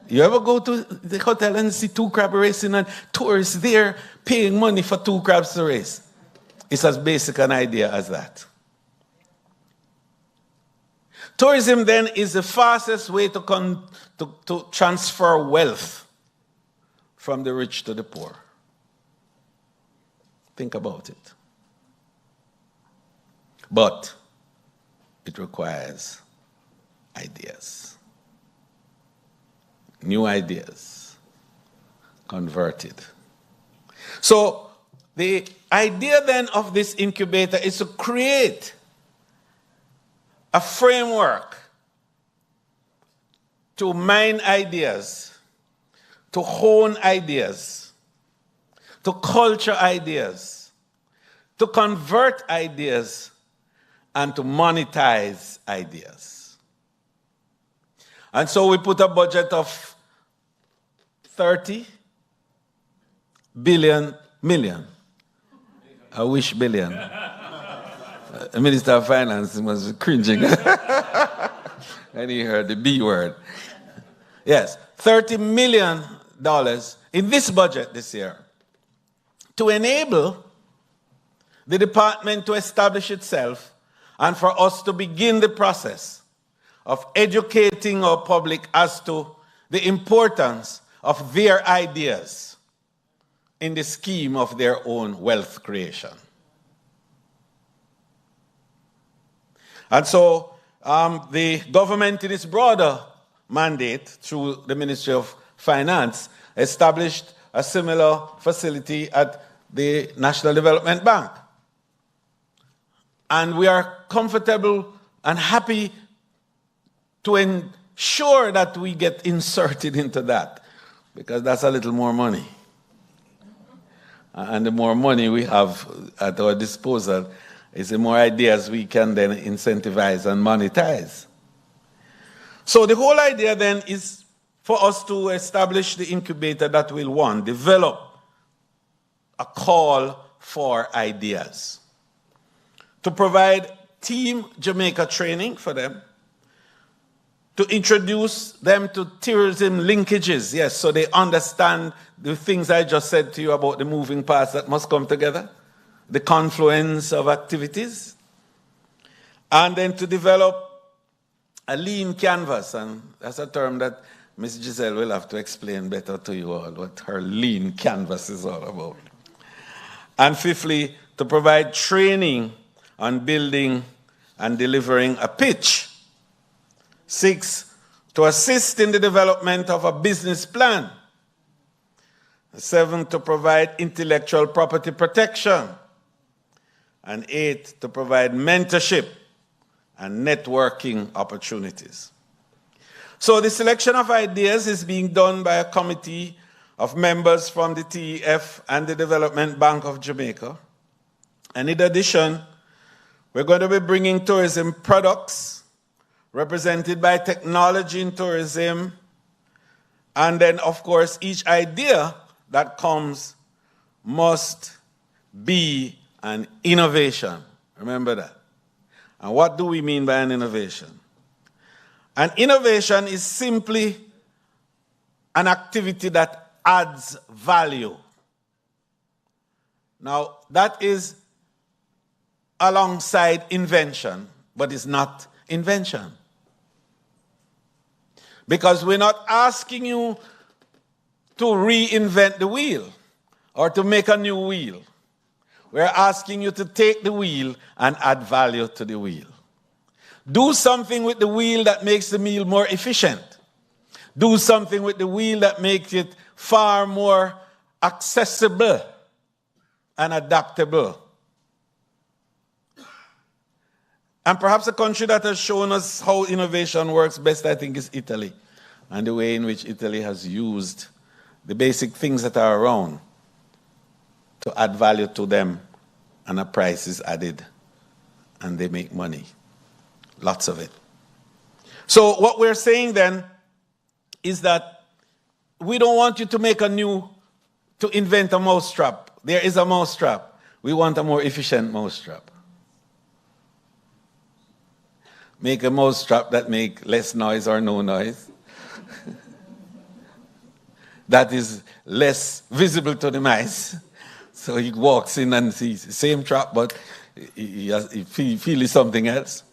Speaker 5: You ever go to the hotel and see two crab racing and tourists there paying money for two crabs to race? It's as basic an idea as that. Tourism then is the fastest way to transfer wealth from the rich to the poor. Think about it. But it requires ideas. New ideas. Converted. So the idea then of this incubator is to create a framework to mine ideas, to hone ideas, to culture ideas, to convert ideas, and to monetize ideas. And so we put a budget of 30 million. I wish billion. The Minister of Finance was cringing and he heard the B word. Yes, $30 million in this budget this year to enable the department to establish itself and for us to begin the process of educating our public as to the importance of their ideas in the scheme of their own wealth creation. And so the government in its broader mandate through the Ministry of Finance established a similar facility at the National Development Bank. And we are comfortable and happy to ensure that we get inserted into that, because that's a little more money. And the more money we have at our disposal, is the more ideas we can then incentivize and monetize. So the whole idea then is for us to establish the incubator that will, one, develop a call for ideas, to provide Team Jamaica training for them, to introduce them to tourism linkages, yes, so they understand the things I just said to you about the moving parts that must come together, the confluence of activities, and then to develop a lean canvas, and that's a term that Ms. Giselle will have to explain better to you all, what her lean canvas is all about. And fifthly, to provide training on building and delivering a pitch. 6, to assist in the development of a business plan. 7, to provide intellectual property protection. And 8, to provide mentorship and networking opportunities. So the selection of ideas is being done by a committee of members from the TEF and the Development Bank of Jamaica. And in addition, we're going to be bringing tourism products represented by technology in tourism. And then, of course, each idea that comes must be an innovation. Remember that. And what do we mean by an innovation? An innovation is simply an activity that adds value. Now, that is alongside invention, but it's not invention. Because we're not asking you to reinvent the wheel or to make a new wheel. We're asking you to take the wheel and add value to the wheel. Do something with the wheel that makes the meal more efficient. Do something with the wheel that makes it far more accessible and adaptable. And perhaps a country that has shown us how innovation works best, I think, is Italy. And the way in which Italy has used the basic things that are around to add value to them, and a price is added, and they make money. Lots of it. So what we're saying then is that we don't want you to invent a mousetrap There is a mousetrap. We want a more efficient mousetrap. Make a mousetrap that make less noise or no noise. That is less visible to the mice. So he walks in and sees the same trap, but he feels something else,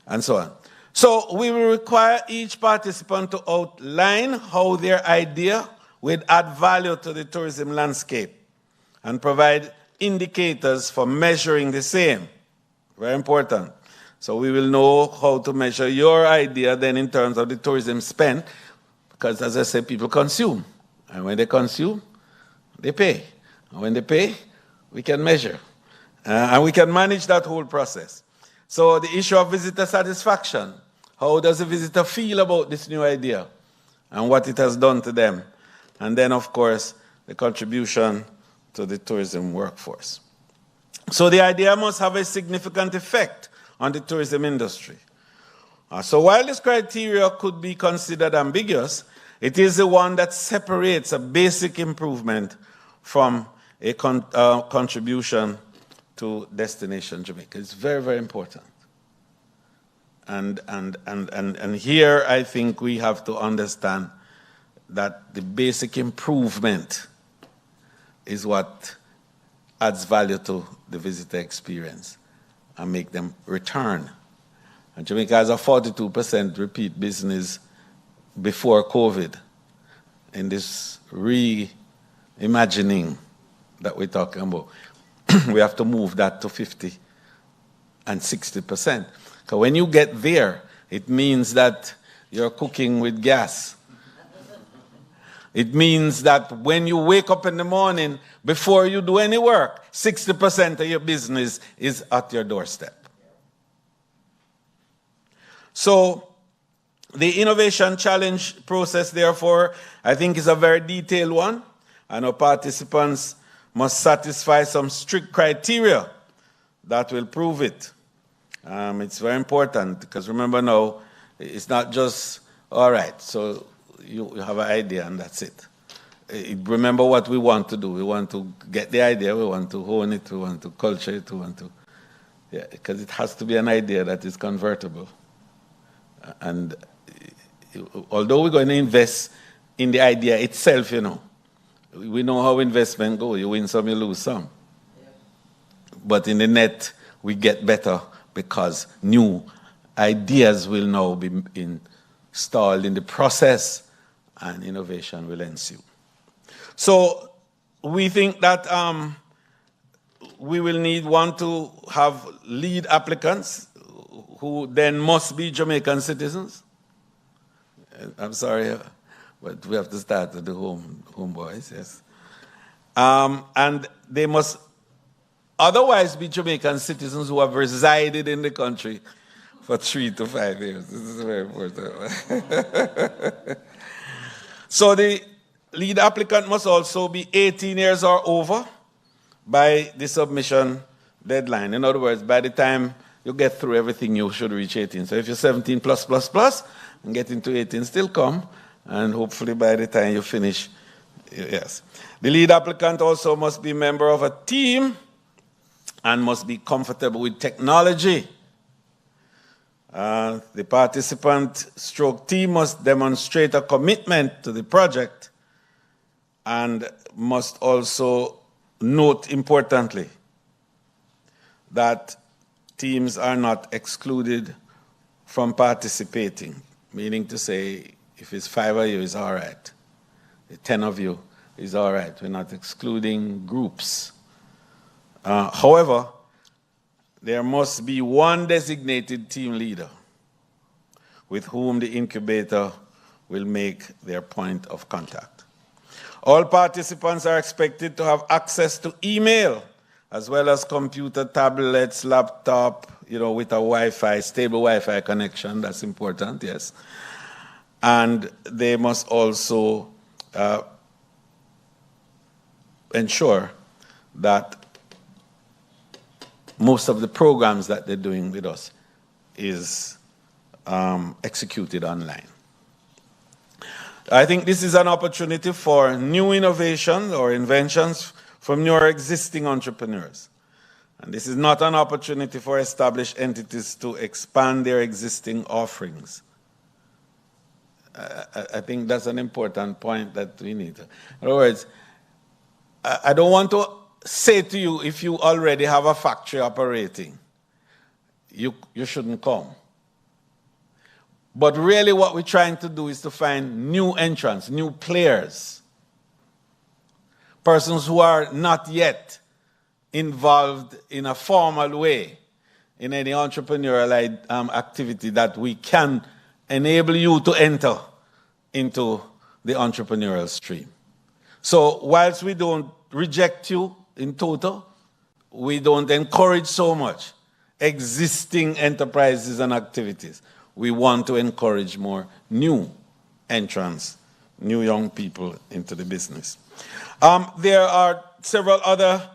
Speaker 5: and so on. So we will require each participant to outline how their idea will add value to the tourism landscape and provide indicators for measuring the same. Very important. So we will know how to measure your idea then in terms of the tourism spend, because as I said, people consume. And when they consume, they pay. And when they pay, we can measure. And we can manage that whole process. So the issue of visitor satisfaction. How does the visitor feel about this new idea and what it has done to them? And then, of course, the contribution to the tourism workforce. So the idea must have a significant effect on the tourism industry. So while this criteria could be considered ambiguous, it is the one that separates a basic improvement from a contribution to Destination Jamaica. It's very, very important. And here I think we have to understand that the basic improvement is what adds value to the visitor experience and make them return. And Jamaica has a 42% repeat business before COVID in this reimagining that we're talking about. We have to move that to 50 and 60%. So when you get there, it means that you're cooking with gas. It means that when you wake up in the morning, before you do any work, 60% of your business is at your doorstep. So the innovation challenge process, therefore, I think is a very detailed one, and our participants must satisfy some strict criteria that will prove it. It's very important, because remember now, it's not just, all right, so you have an idea and that's it. Remember what we want to do. We want to get the idea, we want to hone it, we want to culture it, we want to, because it has to be an idea that is convertible. And although we're going to invest in the idea itself, we know how investment goes. You win some, you lose some. But in the net, we get better because new ideas will now be installed in the process and innovation will ensue. So we think that we will need to have lead applicants who then must be Jamaican citizens. I'm sorry, but we have to start with the homeboys, yes. And they must otherwise be Jamaican citizens who have resided in the country for 3 to 5 years. This is very important. So the lead applicant must also be 18 years or over by the submission deadline. In other words, by the time you get through everything, you should reach 18. So if you're 17 plus, and getting to 18 still come, and hopefully by the time you finish, yes. The lead applicant also must be a member of a team and must be comfortable with technology. The participant / team must demonstrate a commitment to the project and must also note importantly that teams are not excluded from participating, meaning to say if it's 5 of you, it's all right. The 10 of you is all right. We're not excluding groups. However, there must be one designated team leader with whom the incubator will make their point of contact. All participants are expected to have access to email, as well as computer, tablets, laptop, with a Wi-Fi, stable Wi-Fi connection. That's important, yes. And they must also ensure that most of the programs that they're doing with us is executed online. I think this is an opportunity for new innovations or inventions from your existing entrepreneurs. And this is not an opportunity for established entities to expand their existing offerings. I think that's an important point that we need to. In other words, I don't want to say to you, if you already have a factory operating, you shouldn't come. But really what we're trying to do is to find new entrants, new players, persons who are not yet involved in a formal way in any entrepreneurial activity that we can enable you to enter into the entrepreneurial stream. So whilst we don't reject you in total, we don't encourage so much existing enterprises and activities. We want to encourage more new entrants, new young people into the business. There are several other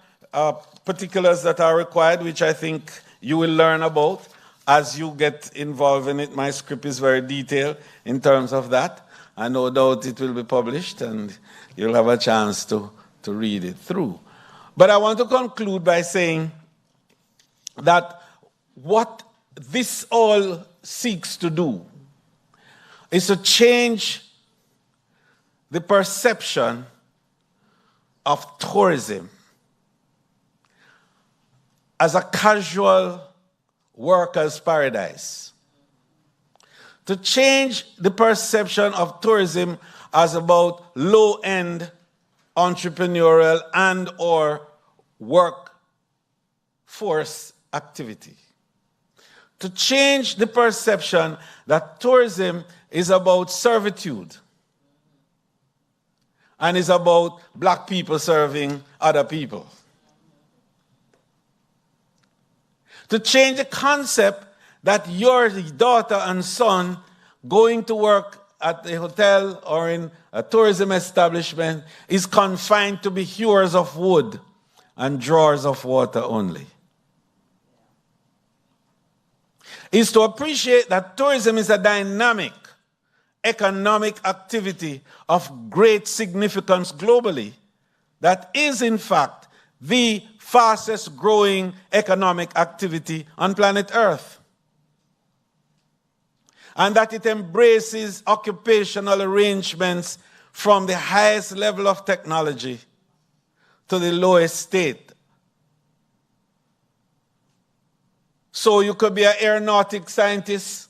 Speaker 5: particulars that are required, which I think you will learn about as you get involved in it. My script is very detailed in terms of that. I no doubt it will be published and you'll have a chance to read it through. But I want to conclude by saying that what this all seeks to do is to change the perception of tourism as a casual worker's paradise. To change the perception of tourism as about low-end entrepreneurial and or workforce activity. To change the perception that tourism is about servitude and is about black people serving other people. To change the concept that your daughter and son going to work at a hotel or in a tourism establishment is confined to be hewers of wood and drawers of water only. Is to appreciate that tourism is a dynamic economic activity of great significance globally that is in fact the fastest growing economic activity on planet Earth. And that it embraces occupational arrangements from the highest level of technology to the lowest state. So you could be an aeronautic scientist,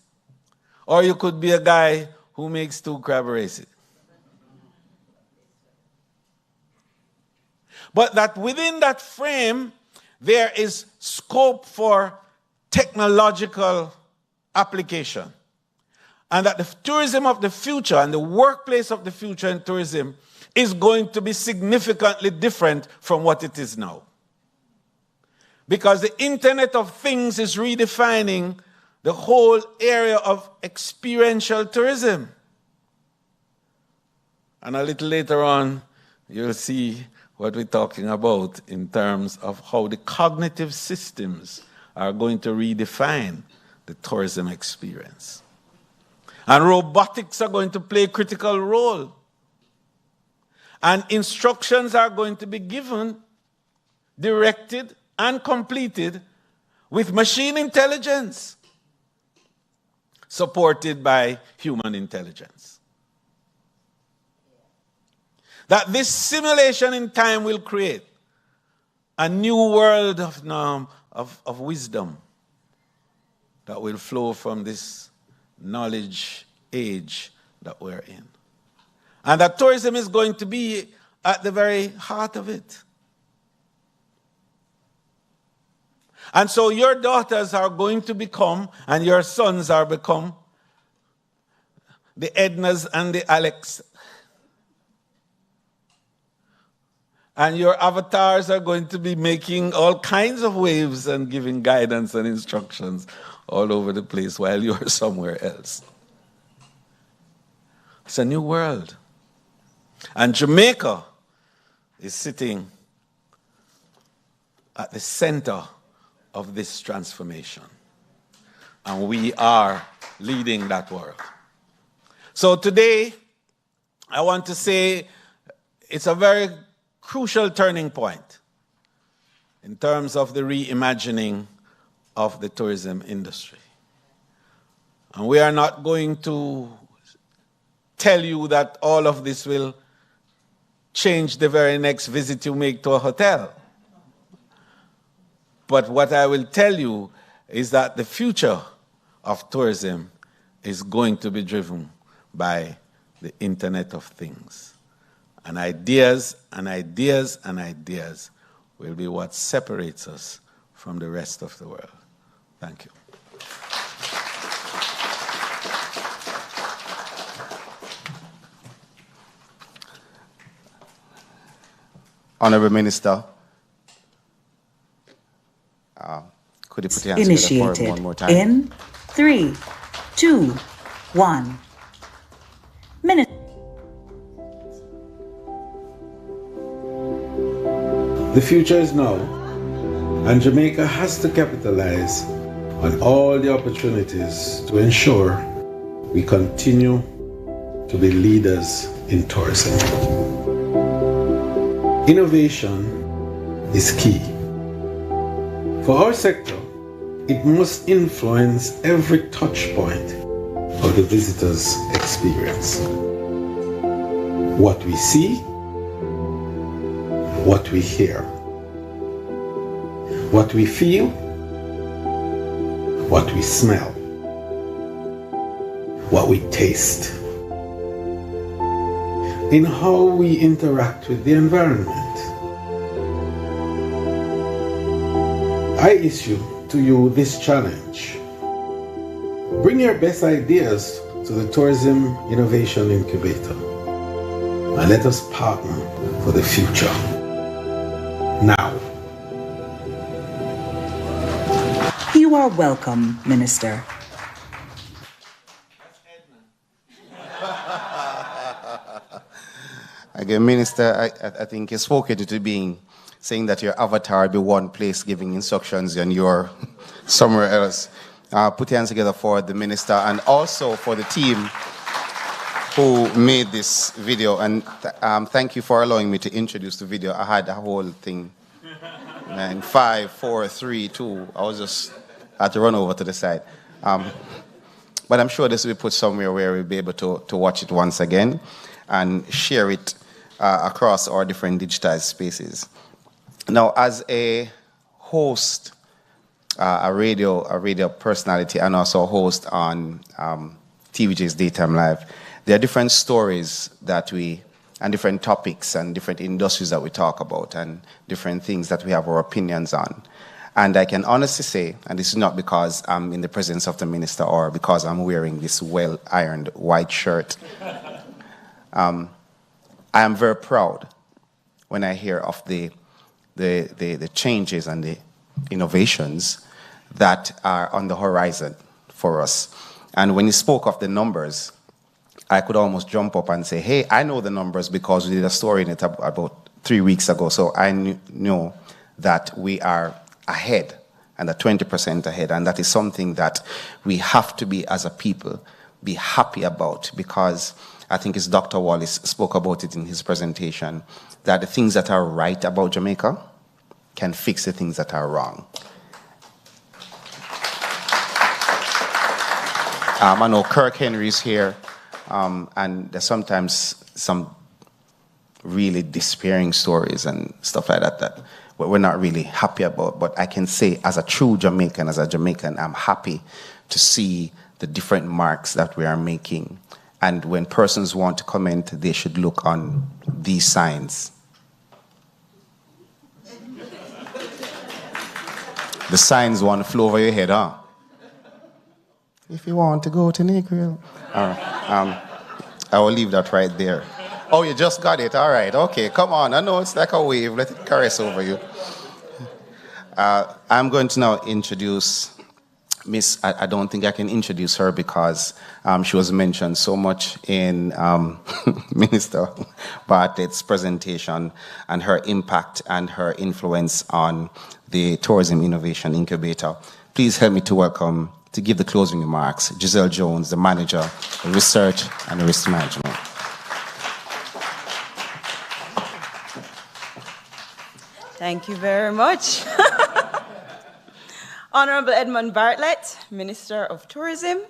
Speaker 5: or you could be a guy who makes 2 crab races. But that within that frame, there is scope for technological application. And that the tourism of the future and the workplace of the future in tourism is going to be significantly different from what it is now. Because the Internet of Things is redefining the whole area of experiential tourism. And a little later on, you'll see what we're talking about in terms of how the cognitive systems are going to redefine the tourism experience. And robotics are going to play a critical role. And instructions are going to be given, directed, and completed with machine intelligence, supported by human intelligence. That this simulation in time will create a new world of wisdom that will flow from this knowledge age that we're in. And that tourism is going to be at the very heart of it. And so your daughters are going to become, and your sons are become, the Ednas and the Alex. And your avatars are going to be making all kinds of waves and giving guidance and instructions all over the place while you're somewhere else. It's a new world. And Jamaica is sitting at the center of this transformation. And we are leading that world. So today, I want to say it's a very crucial turning point. in terms of the reimagining of the tourism industry. And we are not going to tell you that all of this will change the very next visit you make to a hotel. But what I will tell you is that the future of tourism is going to be driven by the Internet of Things. And ideas and ideas and ideas will be what separates us from the rest of the world. Thank you.
Speaker 2: Honorable Minister, could you put your hands together for one more time?
Speaker 7: In 3, 2, 1. Minister.
Speaker 5: The future is now, and Jamaica has to capitalize on all the opportunities to ensure we continue to be leaders in tourism. Innovation is key. For our sector, it must influence every touch point of the visitor's experience. What we see, what we hear, what we feel, what we smell, what we taste, in how we interact with the environment. I issue to you this challenge. Bring your best ideas to the Tourism Innovation Incubator and let us partner for the future. Now.
Speaker 7: You are welcome, Minister.
Speaker 2: Again, Minister, I think you spoke it to being saying that your avatar be one place giving instructions and you're somewhere else. Put your hands together for the Minister and also for the team who made this video. And thank you for allowing me to introduce the video. I had the whole thing in 5, 4, 3, 2. I had to run over to the side. But I'm sure this will be put somewhere where we'll be able to watch it once again and share it across our different digitized spaces. Now, as a host, a radio personality, and also a host on TVJ's Daytime Live, there are different stories and different topics and different industries that we talk about and different things that we have our opinions on. And I can honestly say, and this is not because I'm in the presence of the Minister or because I'm wearing this well-ironed white shirt, I am very proud when I hear of the changes and the innovations that are on the horizon for us. And when you spoke of the numbers, I could almost jump up and say, hey, I know the numbers because we did a story in it about 3 weeks ago. So I know that we are ahead and at 20% ahead. And that is something that we have to be, as a people, be happy about, because I think it's Dr. Wallace spoke about it in his presentation, that the things that are right about Jamaica can fix the things that are wrong. I know Kirk Henry's here, and there's sometimes some really despairing stories and stuff like that we're not really happy about. But I can say, as a true Jamaican, I'm happy to see the different marks that we are making. And when persons want to comment, they should look on these signs. The signs want to flow over your head, huh? If you want to go to Negril. I will leave that right there. Oh, you just got it. All right. Okay, come on. I know it's like a wave. Let it caress over you. I'm going to now introduce Miss, I don't think I can introduce her because she was mentioned so much in Minister Bartlett's presentation and her impact and her influence on the Tourism Innovation Incubator. Please help me to give the closing remarks, Giselle Jones, the Manager of Research and Risk Management.
Speaker 8: Thank you very much. Honorable Edmund Bartlett, Minister of Tourism,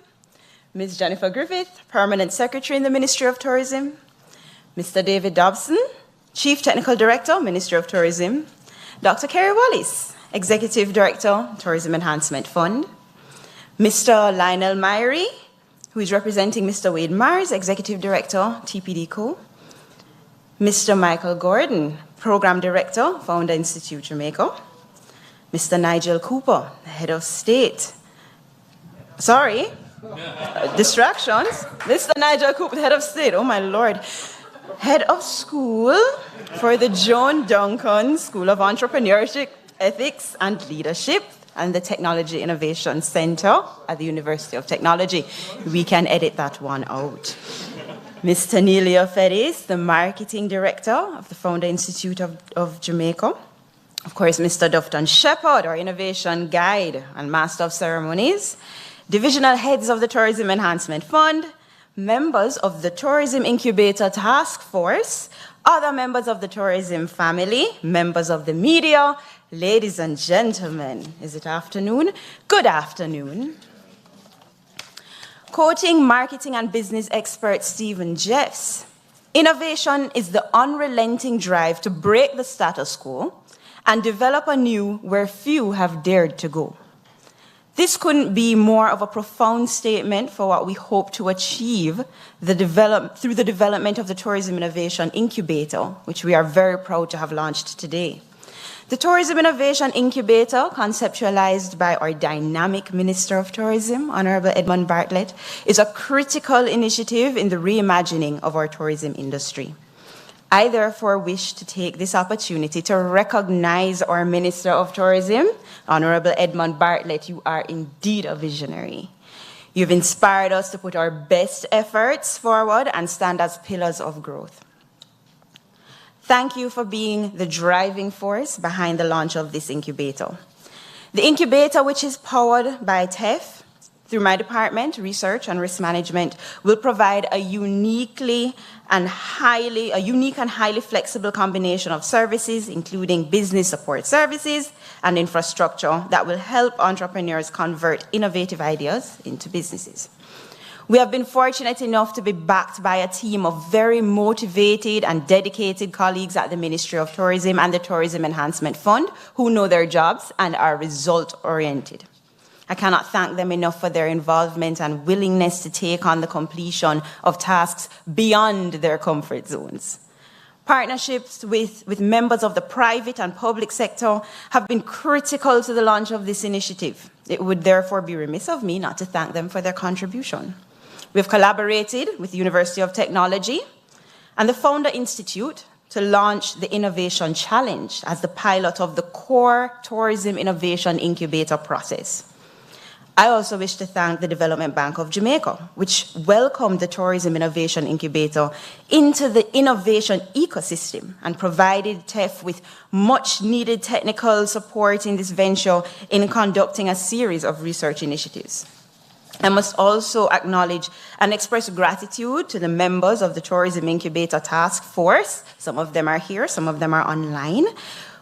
Speaker 8: Ms. Jennifer Griffith, Permanent Secretary in the Ministry of Tourism, Mr. David Dobson, Chief Technical Director, Ministry of Tourism, Dr. Kerry Wallace, Executive Director, Tourism Enhancement Fund, Mr. Lionel Myrie, who is representing Mr. Wade Mars, Executive Director, TPD Co., Mr. Michael Gordon, Program Director, Founder Institute Jamaica, Mr. Nigel Cooper, Head of State. Sorry, distractions. Mr. Nigel Cooper, Head of State, oh my Lord. Head of School for the Joan Duncan School of Entrepreneurship, Ethics and Leadership and the Technology Innovation Center at the University of Technology. We can edit that one out. Mr. Neilio Fedis, the Marketing Director of the Founder Institute of Jamaica. Of course, Mr. Dufton Shepherd, our Innovation Guide and Master of Ceremonies. Divisional Heads of the Tourism Enhancement Fund, members of the Tourism Incubator Task Force, other members of the tourism family, members of the media, ladies and gentlemen, is it afternoon? Good afternoon. Quoting marketing and business expert Stephen Jeffs, innovation is the unrelenting drive to break the status quo and develop anew where few have dared to go. This couldn't be more of a profound statement for what we hope to achieve through the development of the Tourism Innovation Incubator, which we are very proud to have launched today. The Tourism Innovation Incubator, conceptualized by our dynamic Minister of Tourism, Honorable Edmund Bartlett, is a critical initiative in the reimagining of our tourism industry. I therefore wish to take this opportunity to recognize our Minister of Tourism, Honorable Edmund Bartlett. You are indeed a visionary. You've inspired us to put our best efforts forward and stand as pillars of growth. Thank you for being the driving force behind the launch of this incubator. The incubator, which is powered by TEF, through my department, Research and Risk Management, will provide a unique and highly flexible combination of services, including business support services and infrastructure that will help entrepreneurs convert innovative ideas into businesses. We have been fortunate enough to be backed by a team of very motivated and dedicated colleagues at the Ministry of Tourism and the Tourism Enhancement Fund who know their jobs and are result-oriented. I cannot thank them enough for their involvement and willingness to take on the completion of tasks beyond their comfort zones. Partnerships with members of the private and public sector have been critical to the launch of this initiative. It would therefore be remiss of me not to thank them for their contribution. We've collaborated with the University of Technology and the Founder Institute to launch the Innovation Challenge as the pilot of the core Tourism Innovation Incubator process. I also wish to thank the Development Bank of Jamaica, which welcomed the Tourism Innovation Incubator into the innovation ecosystem and provided TEF with much needed technical support in this venture in conducting a series of research initiatives. I must also acknowledge and express gratitude to the members of the Tourism Incubator Task Force. Some of them are here, some of them are online,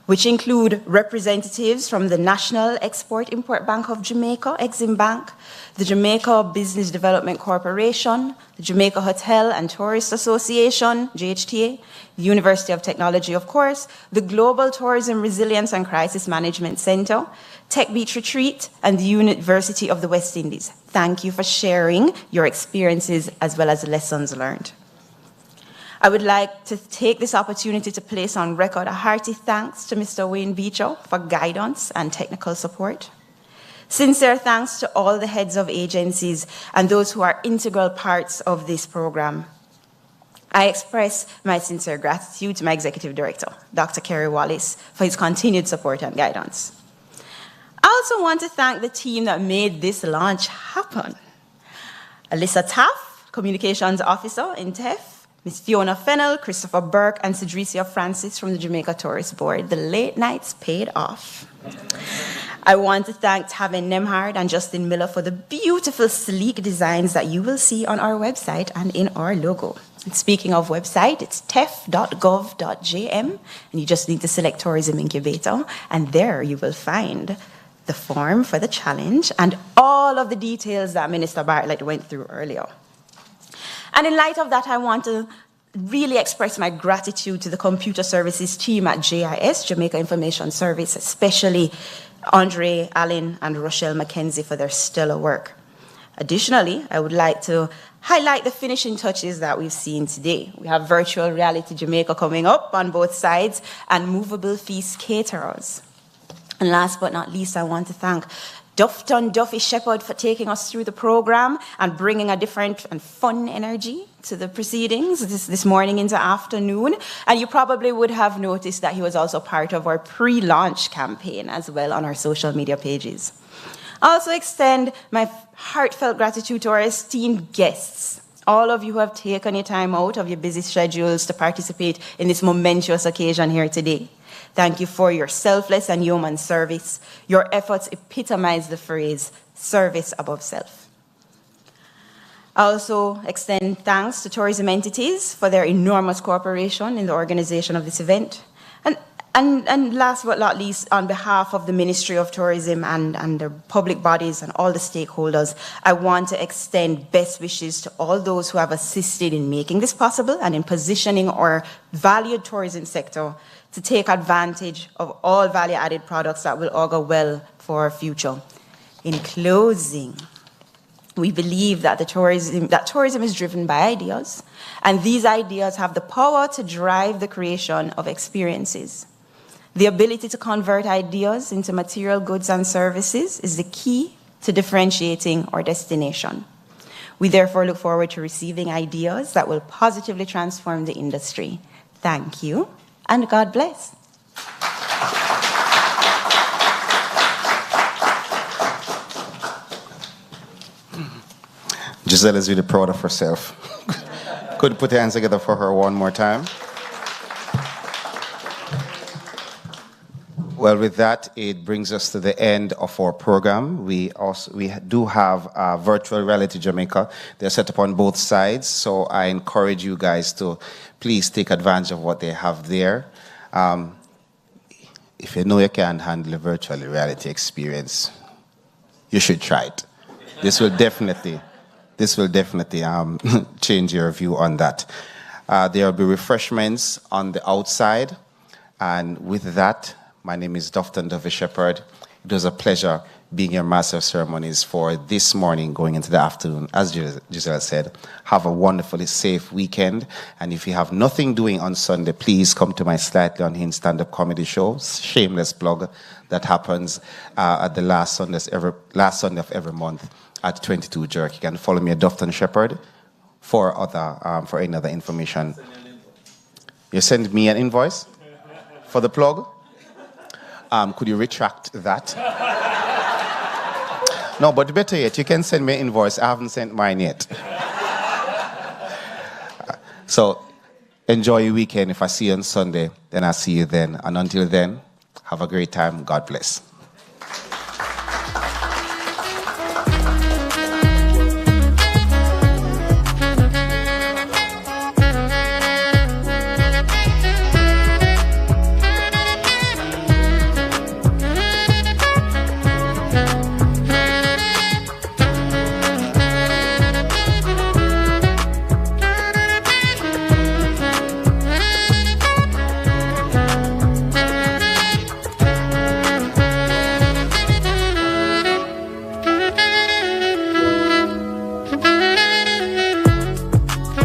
Speaker 8: which include representatives from the National Export-Import Bank of Jamaica, Exim Bank, the Jamaica Business Development Corporation, the Jamaica Hotel and Tourist Association, JHTA, the University of Technology, of course, the Global Tourism Resilience and Crisis Management Center, Tech Beach Retreat, and the University of the West Indies. Thank you for sharing your experiences as well as lessons learned. I would like to take this opportunity to place on record a hearty thanks to Mr. Wayne Beecher for guidance and technical support. Sincere thanks to all the heads of agencies and those who are integral parts of this program. I express my sincere gratitude to my Executive Director, Dr. Kerry Wallace, for his continued support and guidance. I also want to thank the team that made this launch happen. Alyssa Taff, Communications Officer in TEF, Ms. Fiona Fennell, Christopher Burke, and Cedricia Francis from the Jamaica Tourist Board. The late nights paid off. I want to thank Tavin Nemhard and Justin Miller for the beautiful, sleek designs that you will see on our website and in our logo. And speaking of website, it's tef.gov.jm, and you just need to select Tourism Incubator, and there you will find the form for the challenge and all of the details that Minister Bartlett went through earlier. And in light of that, I want to really express my gratitude to the computer services team at JIS, Jamaica Information Service, especially Andre Allen and Rochelle McKenzie for their stellar work. Additionally, I would like to highlight the finishing touches that we've seen today. We have virtual reality Jamaica coming up on both sides and movable feast caterers. And last but not least, I want to thank Dufton Duffy Shepherd for taking us through the program and bringing a different and fun energy to the proceedings this morning into afternoon. And you probably would have noticed that he was also part of our pre-launch campaign as well on our social media pages. I also extend my heartfelt gratitude to our esteemed guests, all of you who have taken your time out of your busy schedules to participate in this momentous occasion here today. Thank you for your selfless and human service. Your efforts epitomize the phrase, service above self. I also extend thanks to tourism entities for their enormous cooperation in the organization of this event. And last but not least, on behalf of the Ministry of Tourism and the public bodies and all the stakeholders, I want to extend best wishes to all those who have assisted in making this possible and in positioning our valued tourism sector to take advantage of all value-added products that will augur well for our future. In closing, we believe that tourism is driven by ideas, and these ideas have the power to drive the creation of experiences. The ability to convert ideas into material goods and services is the key to differentiating our destination. We therefore look forward to receiving ideas that will positively transform the industry. Thank you, and God bless.
Speaker 2: Giselle is really proud of herself. Could put your hands together for her one more time. Well, with that, it brings us to the end of our program. We do have virtual reality Jamaica. They're set up on both sides, so I encourage you guys to please take advantage of what they have there. If you know you can't handle a virtual reality experience, you should try it. This will definitely change your view on that. There will be refreshments on the outside, and with that, my name is Dufton Duffy Shepherd. It was a pleasure being your master of ceremonies for this morning going into the afternoon. As Giselle said, have a wonderfully safe weekend. And if you have nothing doing on Sunday, please come to my Slightly Unhinged stand-up comedy show, shameless plug, that happens at the last Sunday of every month at 22 Jerk. You can follow me at Dufton Shepherd for any other information. You send me an invoice for the plug? Could you retract that? No, but better yet, you can send me an invoice. I haven't sent mine yet. So enjoy your weekend. If I see you on Sunday, then I'll see you then. And until then, have a great time. God bless.